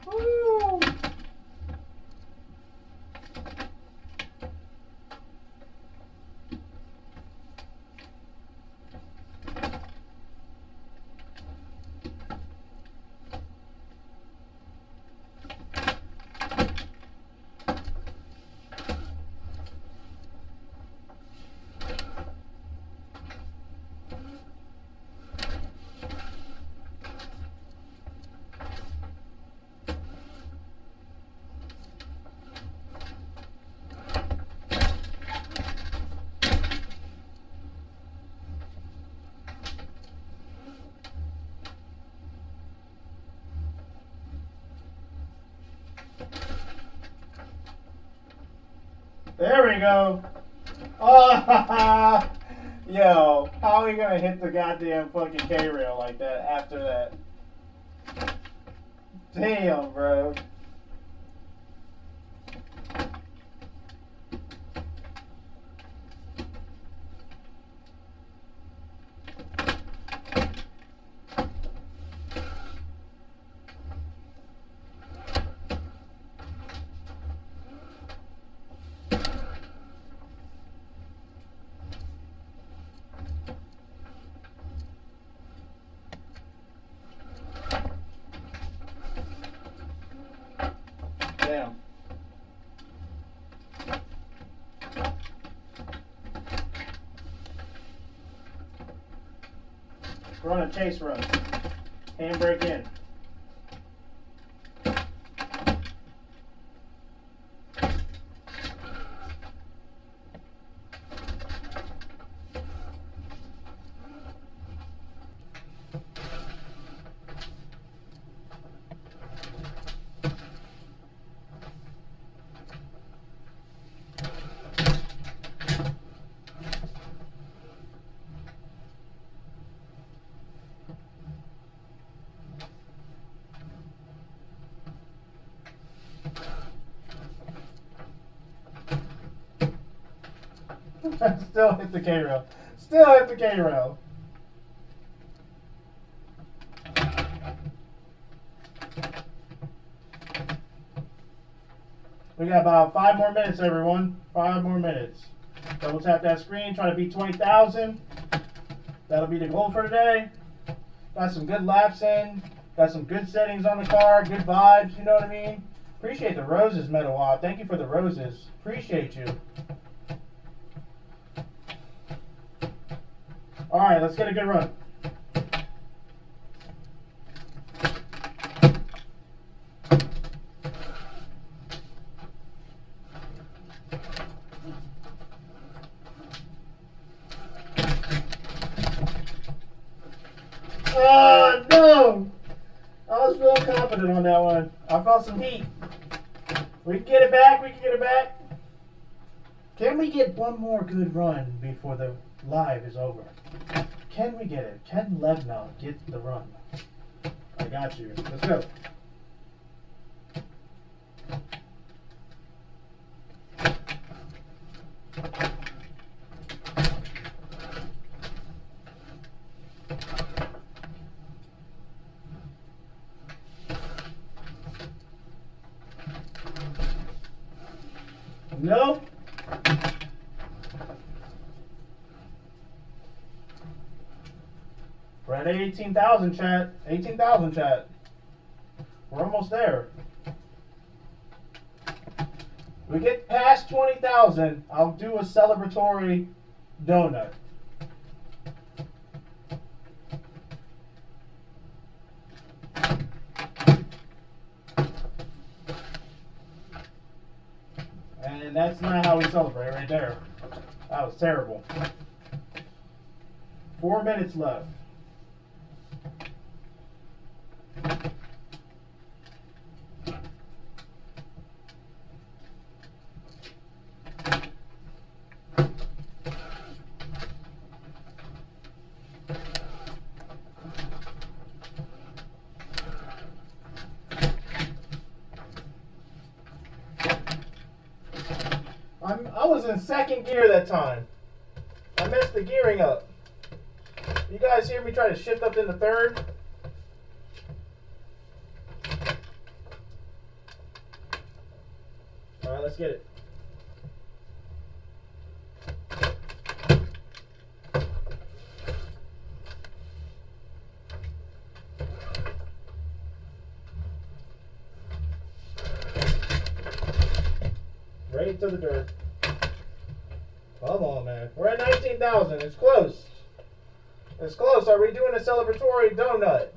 Woo. There we go. Oh, yo, how are we gonna hit the goddamn fucking K-rail like that after that? Damn, bro. Damn. Run a chase run. Handbrake in. Still hit the K-rail. Still hit the K-rail. We got about 5 more minutes, everyone. 5 more minutes. Double tap that screen. Try to beat 20,000. That'll be the goal for today. Got some good laps in. Got some good settings on the car. Good vibes. You know what I mean? Appreciate the roses, Metawad. Thank you for the roses. Appreciate you. Alright, let's get a good run. Oh, no! I was real confident on that one. I felt some heat. We can get it back. We can get it back. Can we get one more good run before the live is over? Can we get it? Can Levna get the run? I got you. Let's go. Nope. We're at 18,000, chat. 18,000, chat. We're almost there. We get past 20,000, I'll do a celebratory donut. And that's not how we celebrate right there. That was terrible. 4 minutes left. I was in second gear that time. I messed the gearing up. You guys hear me try to shift up into third? let's get it. Right to the dirt. Come on, man. We're at 19,000. It's close. It's close. Are we doing a celebratory donut?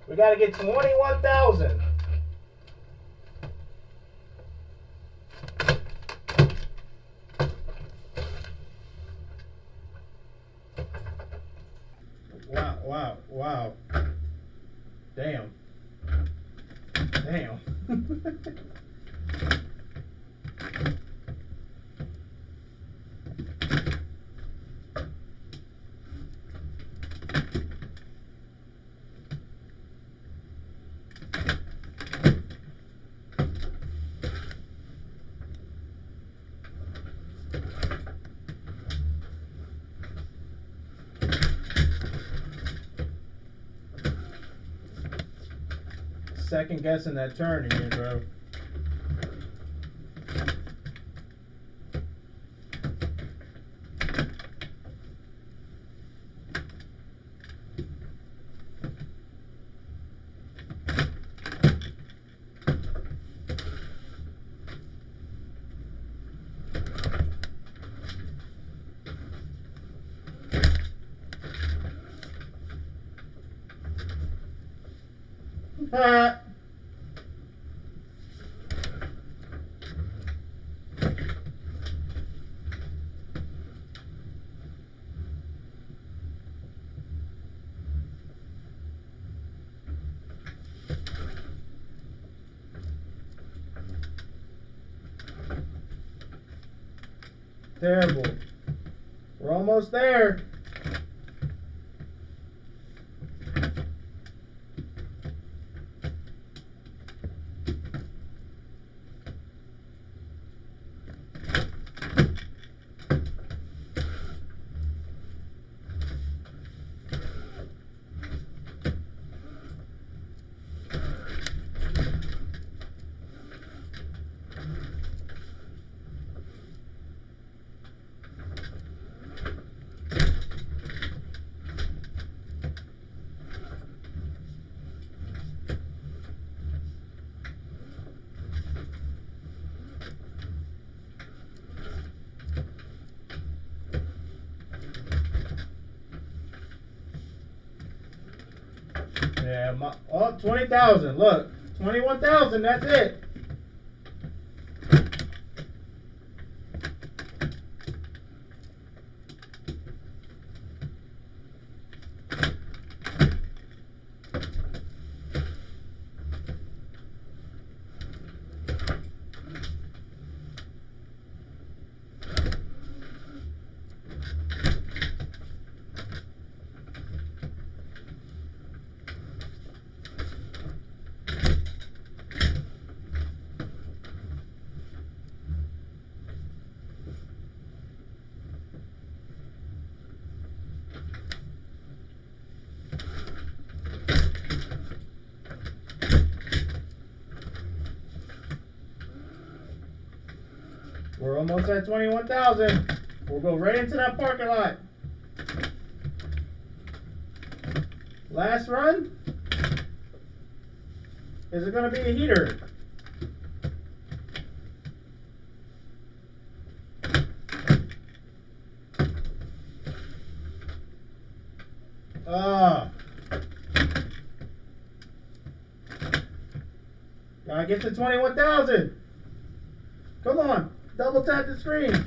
We got to get 21,000. Wow, wow, wow. Damn. Damn. Second guessing that turn again, bro. Ha! Terrible. We're almost there. Yeah, oh, 20,000. Look, 21,000. That's it. We're almost at 21,000. We'll go right into that parking lot. Last run. Is it going to be a heater? Gotta get to 21,000. Come on. Double tap the screen.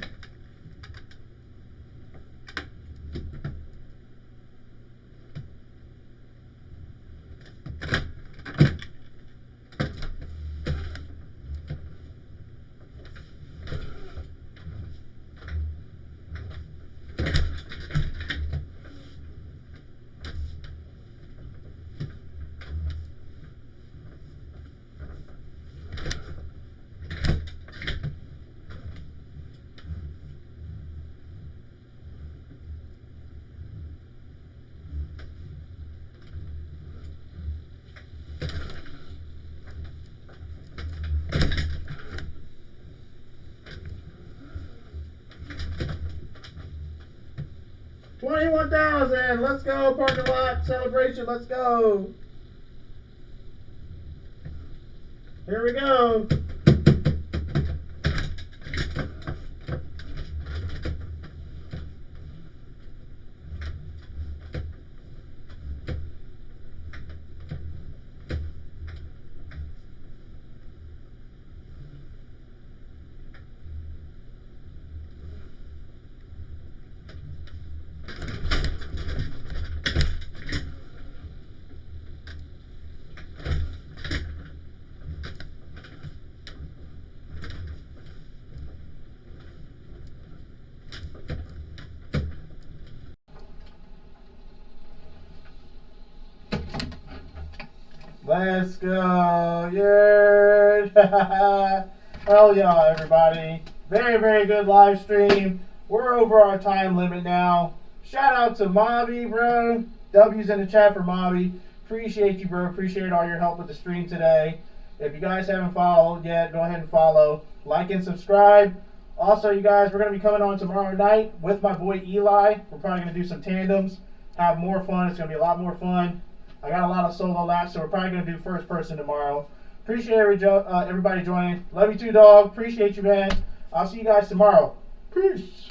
21,000. Let's go, parking lot celebration. Let's go. Here we go. Let's go, yeah. Hell yeah, everybody. Very, very good live stream. We're over our time limit now. Shout out to Mobby, bro. W's in the chat for Mobby. Appreciate you, bro. Appreciate all your help with the stream today. If you guys haven't followed yet, go ahead and follow. Like and subscribe. Also, you guys, we're going to be coming on tomorrow night with my boy Eli. We're probably going to do some tandems, have more fun. It's going to be a lot more fun. I got a lot of solo laps, so we're probably going to do first person tomorrow. Appreciate everybody joining. Love you too, dog. Appreciate you, man. I'll see you guys tomorrow. Peace.